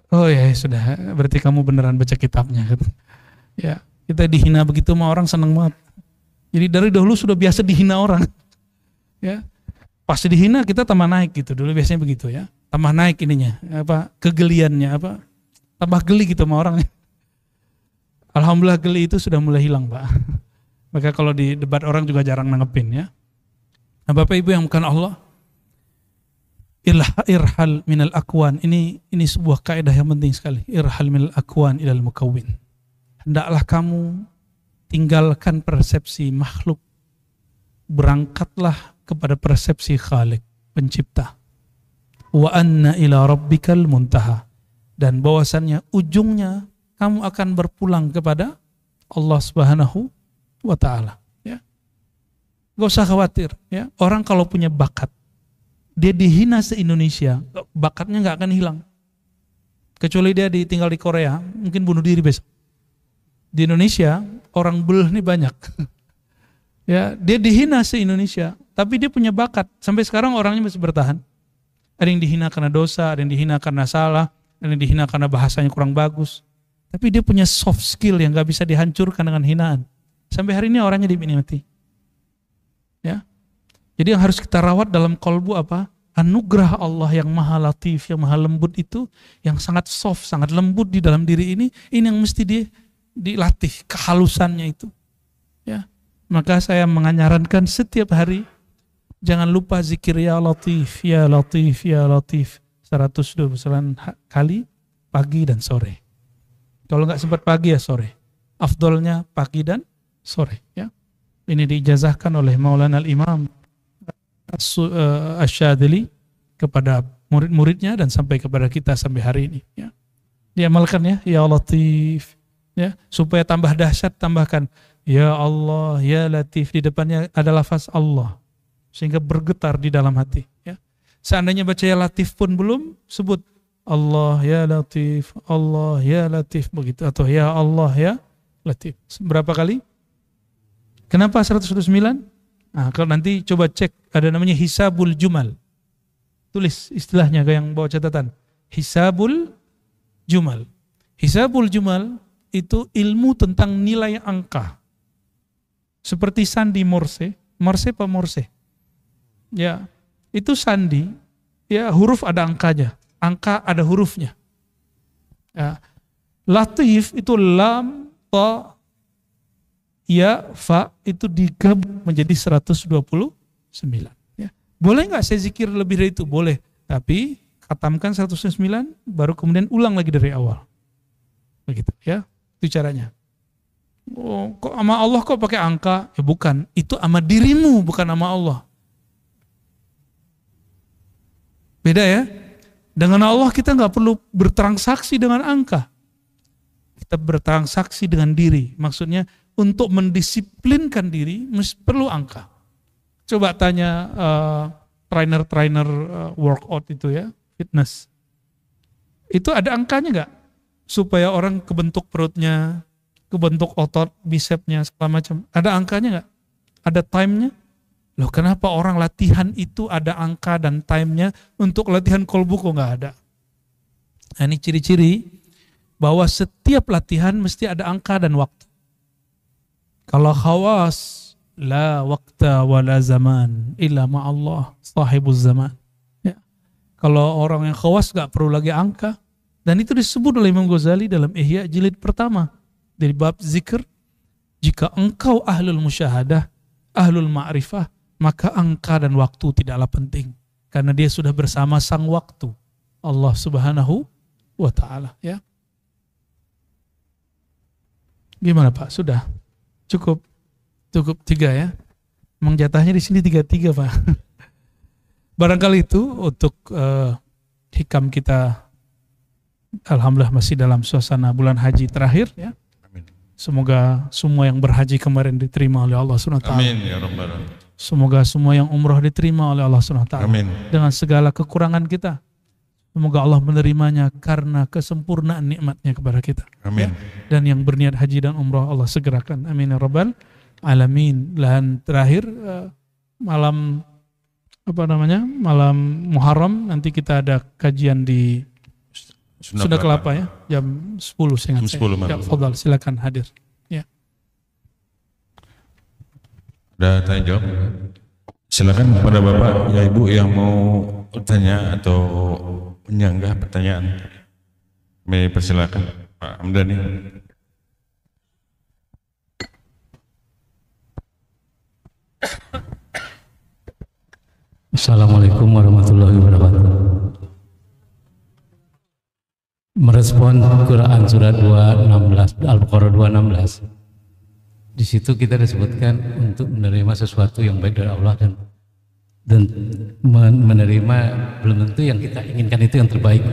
Oh ya sudah, berarti kamu beneran baca kitabnya. Gitu. Ya, kita dihina begitu sama orang seneng banget. Jadi dari dahulu sudah biasa dihina orang. Ya, pasti dihina kita tambah naik gitu. Dulu biasanya begitu ya, tambah naik ininya, kegeliannya tambah geli gitu sama orang. Alhamdulillah geli itu sudah mulai hilang Pak. Maka kalau di debat orang juga jarang nanggepin ya. Nah, Bapak Ibu yang bukan Allah, irhal minal akwan, ini sebuah kaidah yang penting sekali. Irhal minal akwan ilal mukawwin. Hendaklah kamu tinggalkan persepsi makhluk, berangkatlah kepada persepsi Khalik, pencipta. wa anna ila rabbikal muntaha, dan bahwasannya ujungnya kamu akan berpulang kepada Allah Subhanahu wa taala, ya. Gak usah khawatir, ya. Orang kalau punya bakat, dia dihina se-Indonesia, bakatnya gak akan hilang. Kecuali dia tinggal di Korea, mungkin bunuh diri besok. Di Indonesia orang beuh nih banyak. Ya, dia dihina se-Indonesia, tapi dia punya bakat. Sampai sekarang orangnya masih bertahan. Ada yang dihina karena dosa, ada yang dihina karena salah, ada yang dihina karena bahasanya kurang bagus. Tapi dia punya soft skill yang gak bisa dihancurkan dengan hinaan. Sampai hari ini orangnya dinikmati. Ya. Jadi yang harus kita rawat dalam kolbu apa? Anugerah Allah yang maha latif, yang maha lembut itu, yang sangat soft, sangat lembut di dalam diri ini yang mesti dilatih kehalusannya itu. Ya. Maka saya menyarankan setiap hari jangan lupa zikir ya latif, ya latif, ya latif 129 kali pagi dan sore. Kalau nggak sempat pagi ya sore. Afdolnya pagi dan sore, ya. Ini diijazahkan oleh Maulana Al-Imam Asy-Syadzili kepada murid-muridnya dan sampai kepada kita sampai hari ini, ya. Diamalkan ya Latif, ya, supaya tambah dahsyat tambahkan ya Allah, ya Latif, di depannya ada lafaz Allah sehingga bergetar di dalam hati, ya. Seandainya baca ya Latif pun belum, sebut Allah ya Latif, Allah ya Latif begitu, atau ya Allah ya Latif. Berapa kali? Kenapa 129? Nah, kalau nanti coba cek, ada namanya hisabul jumal. Tulis istilahnya kayak yang bawa catatan. Hisabul jumal. Hisabul jumal itu ilmu tentang nilai angka. Seperti sandi Morse. Morse apa Morse? Ya, itu sandi. Ya, huruf ada angkanya. Angka ada hurufnya. Ya. Latif itu lam, ta, ya, fa itu digabung menjadi 129. Ya. Boleh nggak saya zikir lebih dari itu? Boleh. Tapi khatamkan 129, baru kemudian ulang lagi dari awal. Begitu, ya. Itu caranya. Oh, kok sama Allah kok pakai angka? Ya bukan. Itu sama dirimu, bukan sama Allah. Beda ya. Dengan Allah kita nggak perlu bertransaksi dengan angka. Kita bertransaksi dengan diri. Maksudnya untuk mendisiplinkan diri perlu angka. Coba tanya trainer workout itu ya, fitness. Itu ada angkanya nggak? Supaya orang kebentuk perutnya, kebentuk otot bisepnya segala macam. Ada angkanya nggak? Ada time-nya? Loh kenapa orang latihan itu ada angka dan time-nya, untuk latihan kolbu kok nggak ada? Nah, ini ciri-ciri bahwa setiap latihan mesti ada angka dan waktu. Kalau khawas, la waqta wa la zaman illa ma'allah sahibuz zaman. Ya. Kalau orang yang khawas gak perlu lagi angka. Dan itu disebut oleh Imam Ghazali dalam Ihya jilid pertama. Dari bab zikr, jika engkau ahlul musyahadah, ahlul ma'rifah, maka angka dan waktu tidaklah penting. Karena dia sudah bersama sang waktu, Allah Subhanahu wa ta'ala. Ya. Gimana Pak? Sudah? Cukup 3 ya. Emang jatahnya di sini 33 Pak. Barangkali itu untuk hikam kita. Alhamdulillah masih dalam suasana bulan haji terakhir ya. Amin. Semoga semua yang berhaji kemarin diterima oleh Allah SWT. Amin ya rabbal alamin. Semoga semua yang umroh diterima oleh Allah SWT. Amin. Dengan segala kekurangan kita, semoga Allah menerimanya karena kesempurnaan nikmatnya kepada kita. Amin. Ya? Dan yang berniat haji dan umrah Allah segerakan. Amin ya rabbal alamin. Dan terakhir malam malam Muharram nanti kita ada kajian di Sunda Kelapa ya, jam 10 saya ingat. Jam 10 malam. Ya, fadhal, silakan hadir. Ya. Udah tanya jawab. Silakan kepada Bapak ya Ibu yang mau bertanya atau menyanggah pertanyaan. Kami persilakan Pak Hamdani. Assalamualaikum warahmatullahi wabarakatuh. Merespon Quran surat 216 Al-Baqarah 216. Di situ kita disebutkan untuk menerima sesuatu yang baik dari Allah dan dan menerima belum tentu yang kita inginkan itu yang terbaik.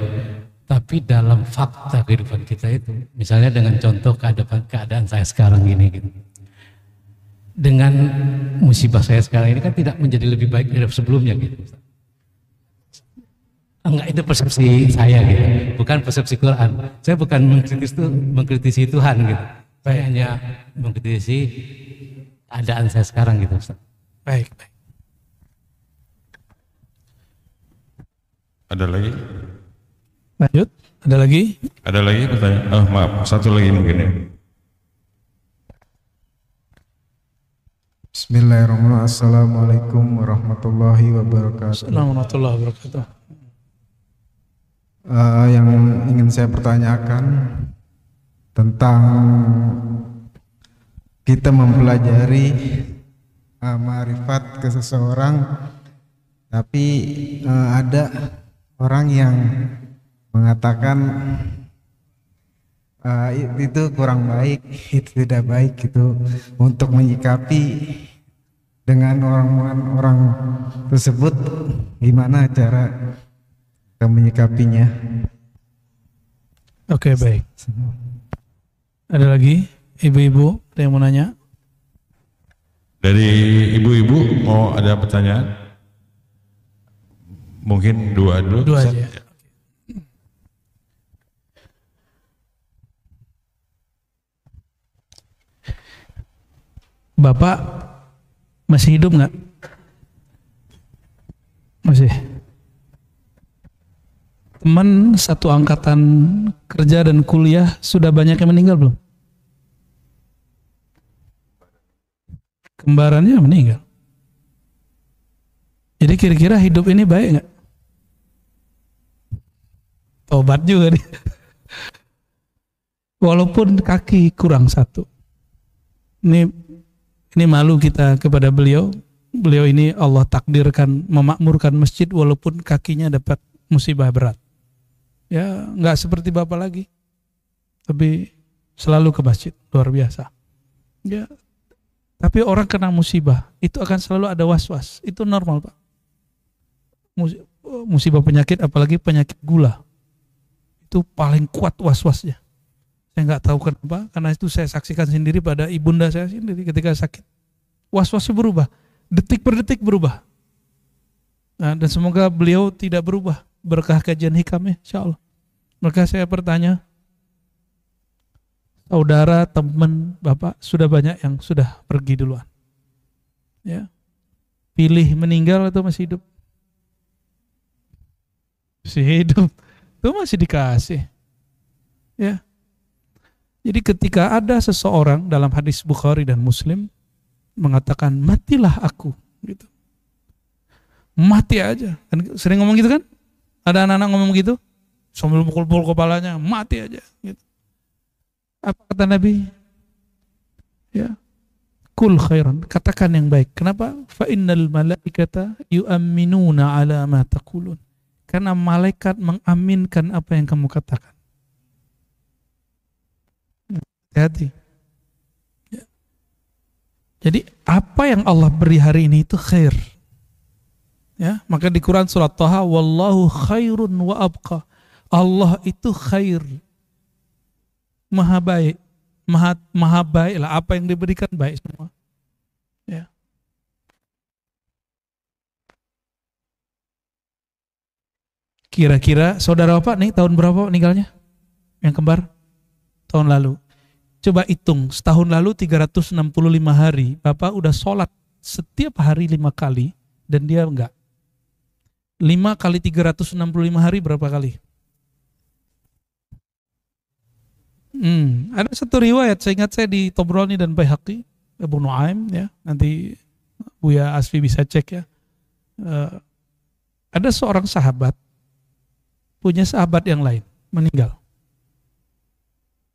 Tapi dalam fakta kehidupan kita itu, misalnya dengan contoh keadaan saya sekarang gini gitu. Dengan musibah saya sekarang ini kan tidak menjadi lebih baik dari sebelumnya gitu. Enggak, itu persepsi saya gitu, bukan persepsi Quran. Saya bukan mengkritisi Tuhan gitu. Saya hanya mengkritisi keadaan saya sekarang gitu. Baik. Ada lagi? Lanjut, ada lagi? Ada lagi pertanyaan? Oh maaf, satu lagi mungkin ya. Bismillahirrahmanirrahim. Assalamualaikum warahmatullahi wabarakatuh. Assalamualaikum warahmatullahi wabarakatuh. Yang ingin saya pertanyakan tentang kita mempelajari ma'rifat ke seseorang, tapi ada orang yang mengatakan itu kurang baik, itu tidak baik gitu, untuk menyikapi dengan orang tersebut, gimana cara kita menyikapinya? Oke, baik. Ada lagi ibu-ibu ada yang mau nanya? Dari ibu-ibu mau ada pertanyaan? Mungkin dua dulu. Dua aja. Bapak masih hidup nggak? Masih. Teman satu angkatan kerja dan kuliah sudah banyak yang meninggal belum? Kembarannya meninggal. Jadi kira-kira hidup ini baik nggak? Tobat juga dia. Walaupun kaki kurang satu. Ini malu kita kepada beliau. Beliau ini Allah takdirkan memakmurkan masjid walaupun kakinya dapat musibah berat. Ya nggak seperti bapak lagi, tapi selalu ke masjid, luar biasa. Ya, tapi orang kena musibah itu akan selalu ada was-was. Itu normal Pak. Musibah penyakit, apalagi penyakit gula, itu paling kuat was-wasnya. Saya nggak tahu kenapa, karena itu saya saksikan sendiri pada ibunda saya sendiri ketika sakit. Was-wasnya berubah, detik per detik berubah. Nah, dan semoga beliau tidak berubah berkah kajian hikamnya, insya Allah. Maka saya bertanya, saudara, teman, bapak sudah banyak yang sudah pergi duluan. Ya, pilih meninggal atau masih hidup? Masih hidup, itu masih dikasih. Ya, jadi ketika ada seseorang dalam hadis Bukhari dan Muslim mengatakan matilah aku, gitu. Mati aja, kan sering ngomong gitu kan? Ada anak-anak ngomong gitu sambil pukul-pukul kepalanya, mati aja gitu. Apa kata Nabi? Ya, kul khairan, katakan yang baik. Kenapa? Fa innal malaikata yu'minuna ala ma taqulun. Karena malaikat mengaminkan apa yang kamu katakan. Hati-hati. Ya. Jadi apa yang Allah beri hari ini itu khair. Ya, maka di Quran surat Thaha, wallahu khairun wa abqa. Allah itu khair, maha baik, maha baik lah, apa yang diberikan baik semua. Ya. Kira-kira saudara bapak nih tahun berapa meninggalnya? Yang kembar? Tahun lalu. Coba hitung, setahun lalu 365 hari, bapak udah sholat setiap hari 5 kali dan dia enggak. 5 kali 365 hari berapa kali? Ada satu riwayat, saya ingat saya di Tobroni dan Baihaqi, Abu Nuaim ya, nanti Buya Asfi bisa cek ya. Ada seorang sahabat punya sahabat yang lain meninggal.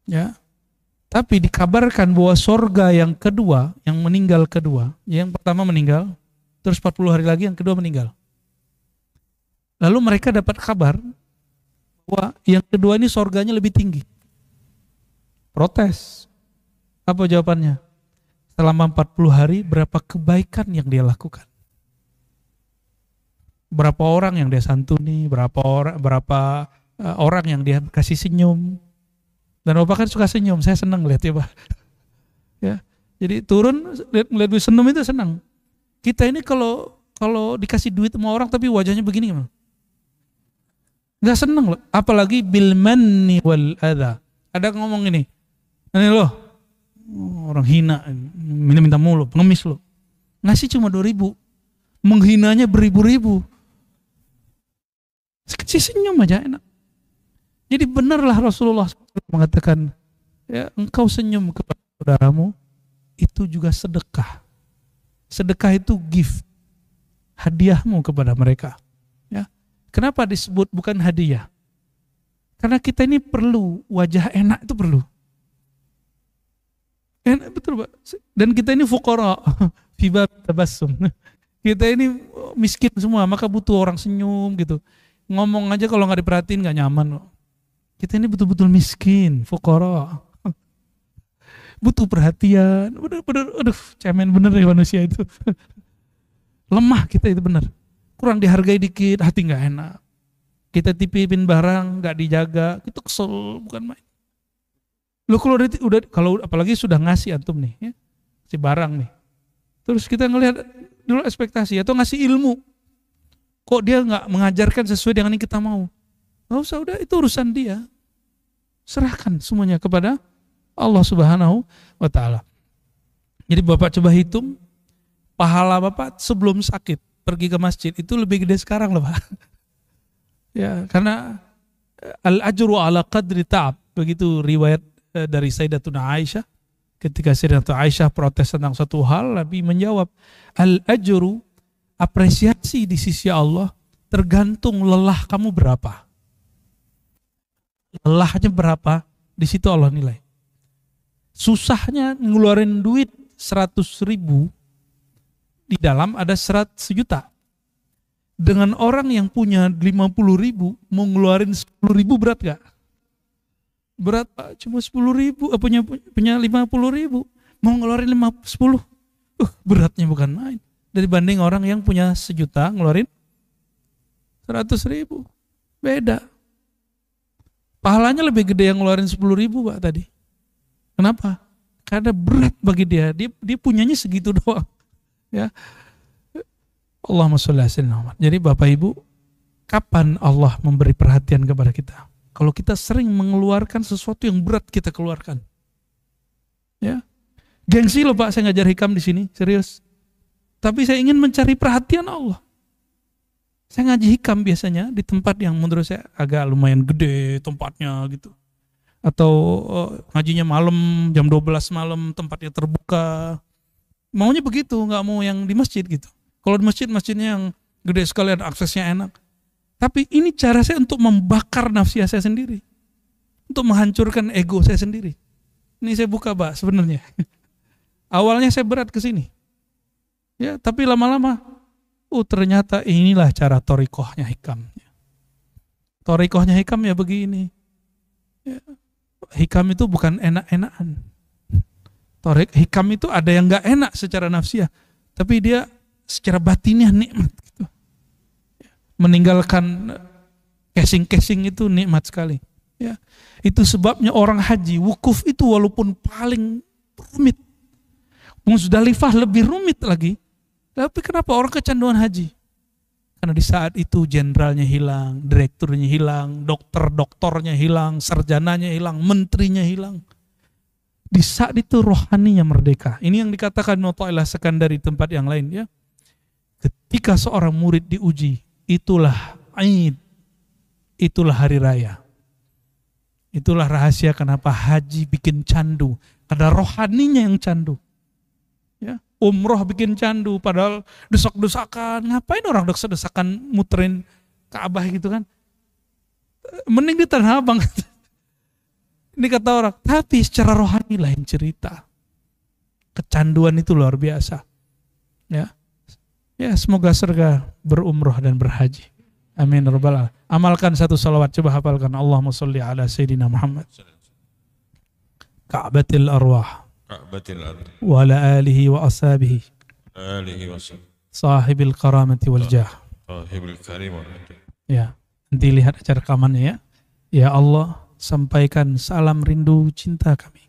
Ya. Tapi dikabarkan bahwa sorga yang kedua, yang meninggal kedua, yang pertama meninggal, terus 40 hari lagi yang kedua meninggal. Lalu mereka dapat kabar bahwa yang kedua ini sorganya lebih tinggi. Protes. Apa jawabannya? Selama 40 hari berapa kebaikan yang dia lakukan? Berapa orang yang dia santuni, berapa orang yang dia kasih senyum. Dan Bapak kan suka senyum, saya senang lihat ya Pak. Ya, jadi turun lihat senyum itu senang. Kita ini kalau dikasih duit sama orang tapi wajahnya begini gimana? Nggak senang loh, apalagi bil manni wal adha. Ada ngomong ini loh, orang hina, minta mulu, pengemis loh. Ngasih cuma 2.000, menghinanya beribu-ribu. Sekecil senyum aja enak. Jadi benarlah Rasulullah mengatakan, ya engkau senyum kepada saudaramu, itu juga sedekah. Sedekah itu gift, hadiahmu kepada mereka. Ya. Kenapa disebut bukan hadiah? Karena kita ini perlu, wajah enak itu perlu. Enak betul Pak. Dan kita ini fuqara, fiba tabassum. Kita ini miskin semua, maka butuh orang senyum gitu. Ngomong aja kalau nggak diperhatiin nggak nyaman. Kita ini betul-betul miskin, fuqara. Butuh perhatian. Bener, aduh, cemen bener ya manusia itu. Lemah kita itu bener. Kurang dihargai dikit, hati nggak enak. Kita titipin barang nggak dijaga, itu kesel bukan main. Lo kalau apalagi sudah ngasih antum nih, ya, si barang nih. Terus kita ngelihat dulu ekspektasi atau ngasih ilmu. Kok dia nggak mengajarkan sesuai dengan yang kita mau? Nggak usah, udah itu urusan dia. Serahkan semuanya kepada Allah Subhanahu wa Ta'ala. Jadi Bapak coba hitung pahala Bapak sebelum sakit pergi ke masjid itu lebih gede sekarang loh Pak. Ya, karena al-ajru ala qadri ta'ab, begitu riwayat dari Sayyidatuna Aisyah. Ketika Sayyidatuna Aisyah protes tentang satu hal, Nabi menjawab, al-ajru, apresiasi di sisi Allah tergantung lelah kamu berapa. Lelahnya berapa, di situ Allah nilai. Susahnya ngeluarin duit 100.000, di dalam ada 100 juta. Dengan orang yang punya 50.000, mau ngeluarin 10.000 berat gak? Berat Pak, cuma 10.000, punya 50.000, mau ngeluarin 10, beratnya bukan main. Dibanding orang yang punya 1 juta ngeluarin 100.000, beda. Pahalanya lebih gede yang ngeluarin 10.000 Pak tadi. Kenapa? Karena berat bagi dia punyanya segitu doang. Ya, Allahumma sholli ala sayyidina Muhammad. Jadi Bapak Ibu, kapan Allah memberi perhatian kepada kita? Kalau kita sering mengeluarkan sesuatu yang berat kita keluarkan. Ya. Gengsi loh Pak, saya ngajar hikam di sini, serius. Tapi saya ingin mencari perhatian Allah. Saya ngaji hikam biasanya di tempat yang menurut saya agak lumayan gede tempatnya gitu. Atau ngajinya malam, jam 12 malam, tempatnya terbuka. Maunya begitu, nggak mau yang di masjid gitu. Kalau di masjidnya yang gede sekali, ada aksesnya enak. Tapi ini cara saya untuk membakar nafsu saya sendiri. Untuk menghancurkan ego saya sendiri. Ini saya buka Pak sebenarnya. Awalnya saya berat ke sini. Ya, tapi lama-lama, ternyata inilah cara torikohnya hikam. Torikohnya hikam ya begini. Ya, hikam itu bukan enak-enakan. Hikam itu ada yang nggak enak secara nafsiyah, tapi dia secara batinnya nikmat gitu. Meninggalkan casing-casing itu nikmat sekali. Ya, itu sebabnya orang haji wukuf itu walaupun paling rumit, Muzdalifah lebih rumit lagi. Tapi kenapa orang kecanduan haji? Karena di saat itu jenderalnya hilang, direkturnya hilang, dokternya hilang, sarjananya hilang, menterinya hilang. Di saat itu rohaninya merdeka. Ini yang dikatakan Mu'ta'ilah Sekandari di tempat yang lain ya. Ketika seorang murid diuji, itulah Aid, itulah hari raya. Itulah rahasia kenapa haji bikin candu. Ada rohaninya yang candu. Ya, umroh bikin candu, padahal desak-desakan. Ngapain orang desak-desakan muterin Ka'bah gitu kan? Mending di Tanah Abang. Ini kata orang, tapi secara rohani lain cerita. Kecanduan itu luar biasa. Ya, ya semoga surga berumroh dan berhaji. Amin rabbal alamin. Amalkan satu salawat, coba hafalkan. Allahumma sholli ala sayyidina Muhammad. Ka'batil arwah. Ka'batil arwah. Wa ala alihi wa ashabihi. Alihi wa sahbihi. Sahibil karamati wal jah. Tohibul Karim. Ya, nanti lihat acara rekamannya ya. Ya Allah, sampaikan salam rindu cinta kami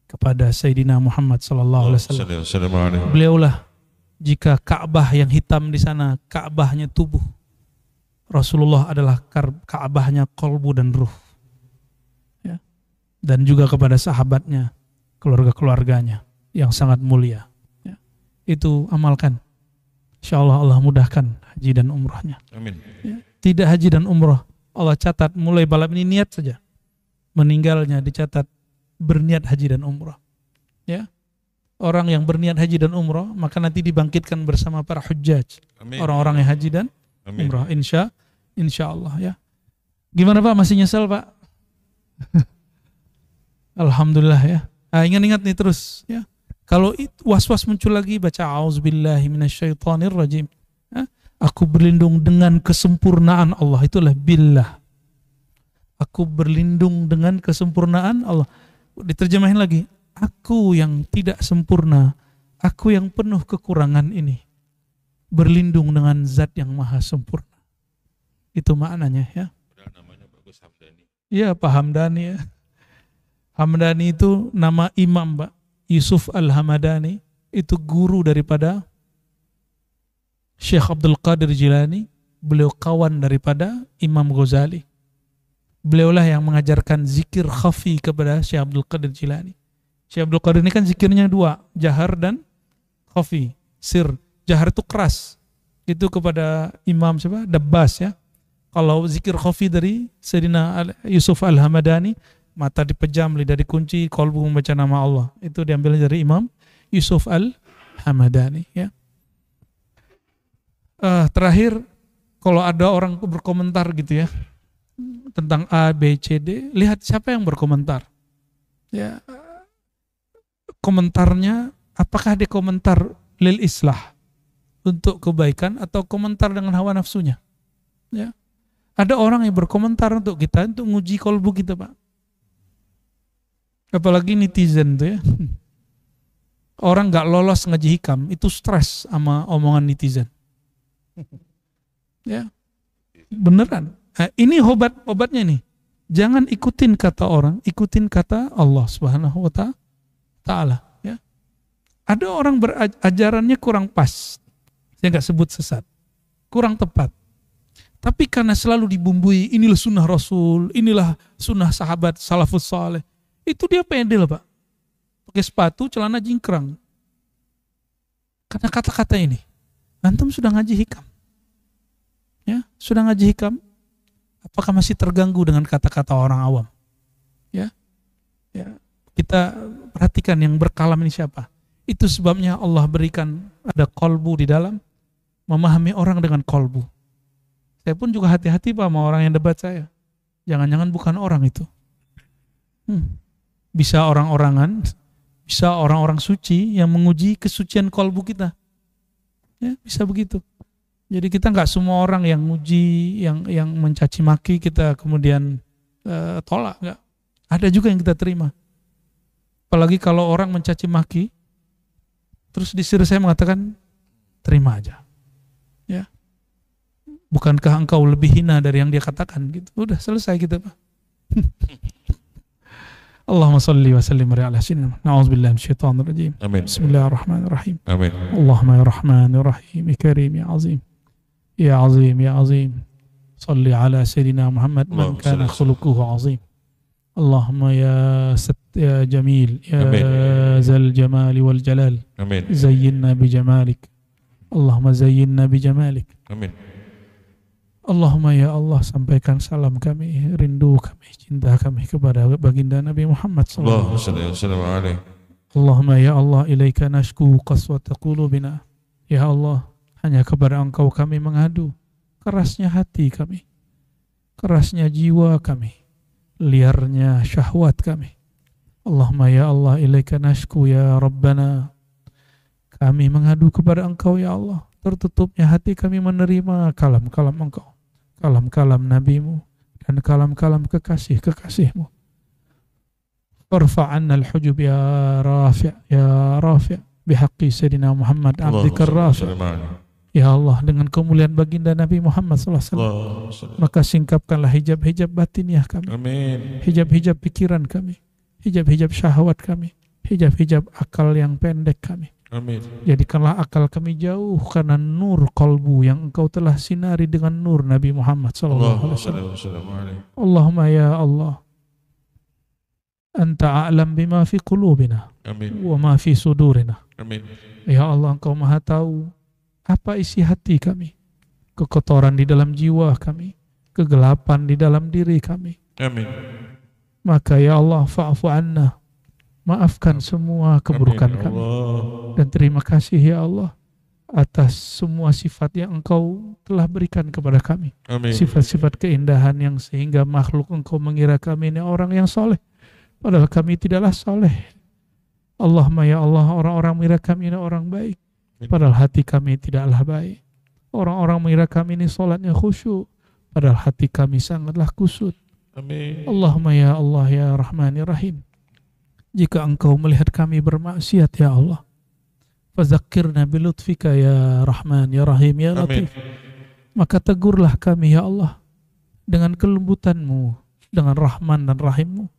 kepada Sayyidina Muhammad sallallahu alaihi wasallam. Beliaulah, jika Ka'bah yang hitam di sana Ka'bahnya tubuh, Rasulullah adalah Ka'bahnya kolbu dan ruh. Ya. Dan juga kepada sahabatnya, keluarga-keluarganya yang sangat mulia. Ya. Itu amalkan. Insyaallah Allah mudahkan haji dan umrahnya. Amin. Ya. Tidak haji dan umrah, Allah catat mulai malam ini niat saja. Meninggalnya dicatat berniat haji dan umrah. Ya. Orang yang berniat haji dan umrah maka nanti dibangkitkan bersama para hujjaj. Orang-orang yang haji dan umrah insya Allah ya. Gimana Pak, masih nyesel Pak? Alhamdulillah ya. Ingat-ingat nih terus ya. Kalau was-was muncul lagi baca auzubillahi minasyaitonirrajim. Ya. Aku berlindung dengan kesempurnaan Allah, itulah billah. Aku berlindung dengan kesempurnaan Allah. Diterjemahin lagi, aku yang tidak sempurna, aku yang penuh kekurangan ini berlindung dengan zat yang maha sempurna. Itu maknanya ya. Namanya bagus, Hamdani. Iya Pak Hamdani ya. Hamdani itu nama imam Pak. Yusuf Al-Hamadani itu guru daripada Syekh Abdul Qadir Jilani. Beliau kawan daripada Imam Ghazali. Beliaulah yang mengajarkan zikir khafi kepada Syekh Abdul Qadir Jilani. Syekh Abdul Qadir ini kan zikirnya dua, jahar dan khafi, sir. Jahar itu keras, itu kepada Imam siapa? Dabbas ya. Kalau zikir khafi dari Sayyidina Yusuf Al-Hamadani, mata dipejam, lidah dikunci, qalbu membaca nama Allah. Itu diambil dari Imam Yusuf Al-Hamadani ya. Terakhir, kalau ada orang berkomentar gitu ya tentang A, B, C, D, lihat siapa yang berkomentar. Ya, komentarnya apakah dia komentar lil islah untuk kebaikan atau komentar dengan hawa nafsunya. Ya. Ada orang yang berkomentar untuk kita untuk nguji kolbu kita Pak. Apalagi netizen tuh ya. Orang nggak lolos ngaji hikam itu stres sama omongan netizen. Ya, beneran. Nah, ini obatnya nih. Jangan ikutin kata orang, ikutin kata Allah Subhanahu wa Ta'ala. Ya. Ada orang berajarannya kurang pas, saya nggak sebut sesat, kurang tepat. Tapi karena selalu dibumbui, inilah sunnah Rasul, inilah sunnah sahabat salafus saleh. Itu dia pede lah Pak. Pakai sepatu, celana jingkrang. Karena kata-kata ini. Antum sudah ngaji hikam. Ya, sudah ngaji hikam. Apakah masih terganggu dengan kata-kata orang awam? Ya. Ya. Kita perhatikan yang berkalam ini siapa. Itu sebabnya Allah berikan ada kolbu di dalam memahami orang dengan kolbu. Saya pun juga hati-hati Pak sama orang yang debat saya. Jangan-jangan bukan orang itu. Bisa orang-orangan, bisa orang-orang suci yang menguji kesucian kolbu kita. Ya, bisa begitu. Jadi kita nggak semua orang yang nguji, yang mencaci maki kita kemudian tolak, nggak. Ada juga yang kita terima. Apalagi kalau orang mencaci maki, terus disuruh saya mengatakan terima aja. Ya, bukankah engkau lebih hina dari yang dia katakan? Gitu. Udah selesai kita Pak. Allahumma salli wa sallim ala sayyidina. Na'udzubillahi minasyaitonir rajim. Amin. Bismillahirrahmanirrahim. Amin. Allahumma ya rahmanir rahim, ya karim ya azim. Ya azim ya azim. Salli ala sayyidina Muhammad man kana khuluquhu azim. Allahumma ya jamil ya zal jamali wal jalal. Amin. Zayyinna bi jamalik. Allahumma zayyinna bi jamalik. Amin. Allahumma ya Allah, sampaikan salam kami, rindu kami, cinta kami kepada baginda Nabi Muhammad sallallahu alaihi wasallam. Allahumma ya Allah, ilaika nashku qaswata qulubina. Ya Allah, hanya kepada Engkau kami mengadu kerasnya hati kami, kerasnya jiwa kami, liarnya syahwat kami. Allahumma ya Allah, ilaika nashku ya Rabbana. Kami mengadu kepada Engkau ya Allah, tertutupnya hati kami menerima kalam-kalam Engkau, kalam-kalam Nabi-Mu dan kalam-kalam kekasih-kekasih-Mu. Farfa'anna al-hujub ya Rafi' bihaqqi Sayyidina Muhammad abdika Rafi'. Ya Allah, dengan kemuliaan baginda Nabi Muhammad SAW, maka singkapkanlah hijab-hijab batiniah kami, Amin. hijab-hijab pikiran kami, hijab-hijab syahwat kami, hijab-hijab akal yang pendek kami. Amin. Jadikanlah akal kami jauh karena nur qalbu yang engkau telah sinari dengan nur Nabi Muhammad SAW. Allahumma ya Allah, Anta a'lam bima fi qulubina Amin. wa ma fi sudurina. Amin. Ya Allah, engkau maha tahu apa isi hati kami, kekotoran di dalam jiwa kami, kegelapan di dalam diri kami. Amin. Maka ya Allah, fa'fu anna, maafkan semua keburukan Amin. kami. Allah. Dan terima kasih ya Allah atas semua sifat yang engkau telah berikan kepada kami. Amin. Sifat-sifat keindahan yang sehingga makhluk engkau mengira kami ini orang yang soleh, padahal kami tidaklah soleh. Allahumma ya Allah, orang-orang mengira kami ini orang baik, padahal hati kami tidaklah baik. Orang-orang mengira kami ini sholatnya khusyuk, padahal hati kami sangatlah kusut. Amin. Allahumma ya Allah ya Rahman ya Rahim, jika engkau melihat kami bermaksiat ya Allah, fazakirna bilutfika ya Rahman ya Rahim ya Latif, maka tegurlah kami ya Allah dengan kelembutanmu, dengan Rahman dan Rahimmu.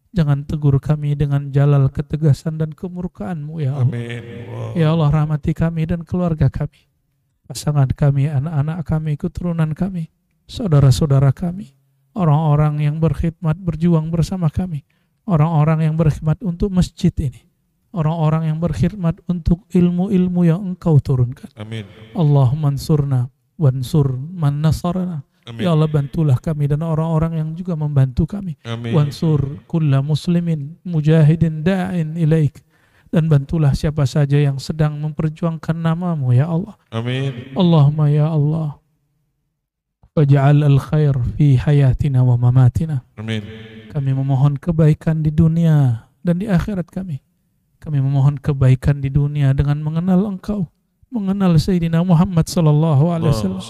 Jangan tegur kami dengan jalal ketegasan dan kemurkaanmu ya Allah. Amin. Ya Allah, rahmati kami dan keluarga kami, pasangan kami, anak-anak kami, keturunan kami, saudara-saudara kami, orang-orang yang berkhidmat berjuang bersama kami, orang-orang yang berkhidmat untuk masjid ini, orang-orang yang berkhidmat untuk ilmu-ilmu yang engkau turunkan. Amin. Allahumma ansurna wansur man nasarana. Amin. Ya Allah, bantulah kami dan orang-orang yang juga membantu kami. Amin. Wansur kulla muslimin mujahidin da'in ilaik, dan bantulah siapa saja yang sedang memperjuangkan namamu ya Allah. Amin. Allahumma ya Allah, faj'al al-khair fi hayatina wa mamatina. Amin. Kami memohon kebaikan di dunia dan di akhirat kami. Kami memohon kebaikan di dunia dengan mengenal Engkau, mengenal Sayyidina Muhammad sallallahu alaihi wasallam.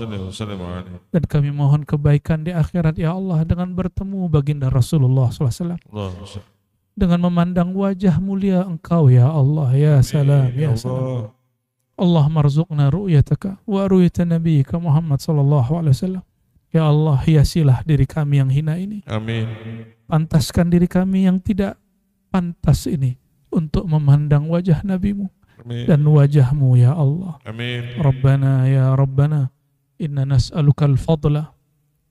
Dan kami mohon kebaikan di akhirat ya Allah dengan bertemu baginda Rasulullah sallallahu alaihi wasallam, dengan memandang wajah mulia Engkau ya Allah ya salam ya salam. Allah marzuqna ru'yataka wa ru'yata nabiyyika Muhammad sallallahu alaihi wasallam. Ya Allah, hiasilah diri kami yang hina ini. Amin. Pantaskan diri kami yang tidak pantas ini untuk memandang wajah Nabimu. Amin. Dan wajahmu ya Allah. Amin. Rabbana ya Rabbana, inna nas'alukal fadla,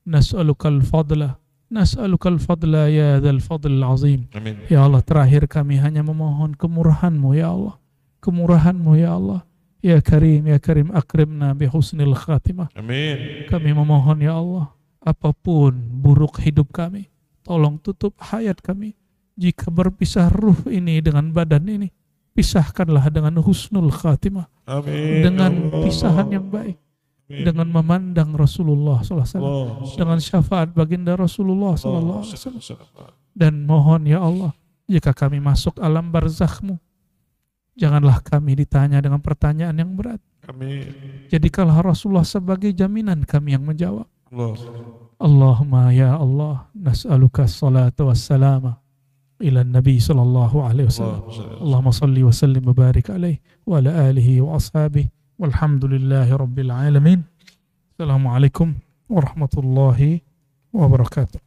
nas'alukal fadla, nas'alukal fadla ya dzal fadl azim. Amin. Ya Allah, terakhir kami hanya memohon kemurahan-Mu ya Allah, kemurahan-Mu ya Allah. Ya Karim akrimna bi husnil khatimah. Amin. Kami memohon ya Allah, apapun buruk hidup kami, tolong tutup hayat kami. Jika berpisah ruh ini dengan badan ini, pisahkanlah dengan husnul khatimah. Amin. Dengan pisahan yang baik. Amin. Dengan memandang Rasulullah SAW, dengan syafaat baginda Rasulullah SAW. Dan mohon ya Allah, jika kami masuk alam barzakh-Mu, janganlah kami ditanya dengan pertanyaan yang berat. Amin. Jadikanlah Rasulullah sebagai jaminan kami yang menjawab. Allah. Allahumma ya Allah, nas'aluka salatu wassalama ila Nabi sallallahu alaihi wasallam. Allahumma salli wa sallim wa barik alaihi wa ala alihi wa ashabihi walhamdulillahi rabbil alamin. Assalamualaikum warahmatullahi wabarakatuh.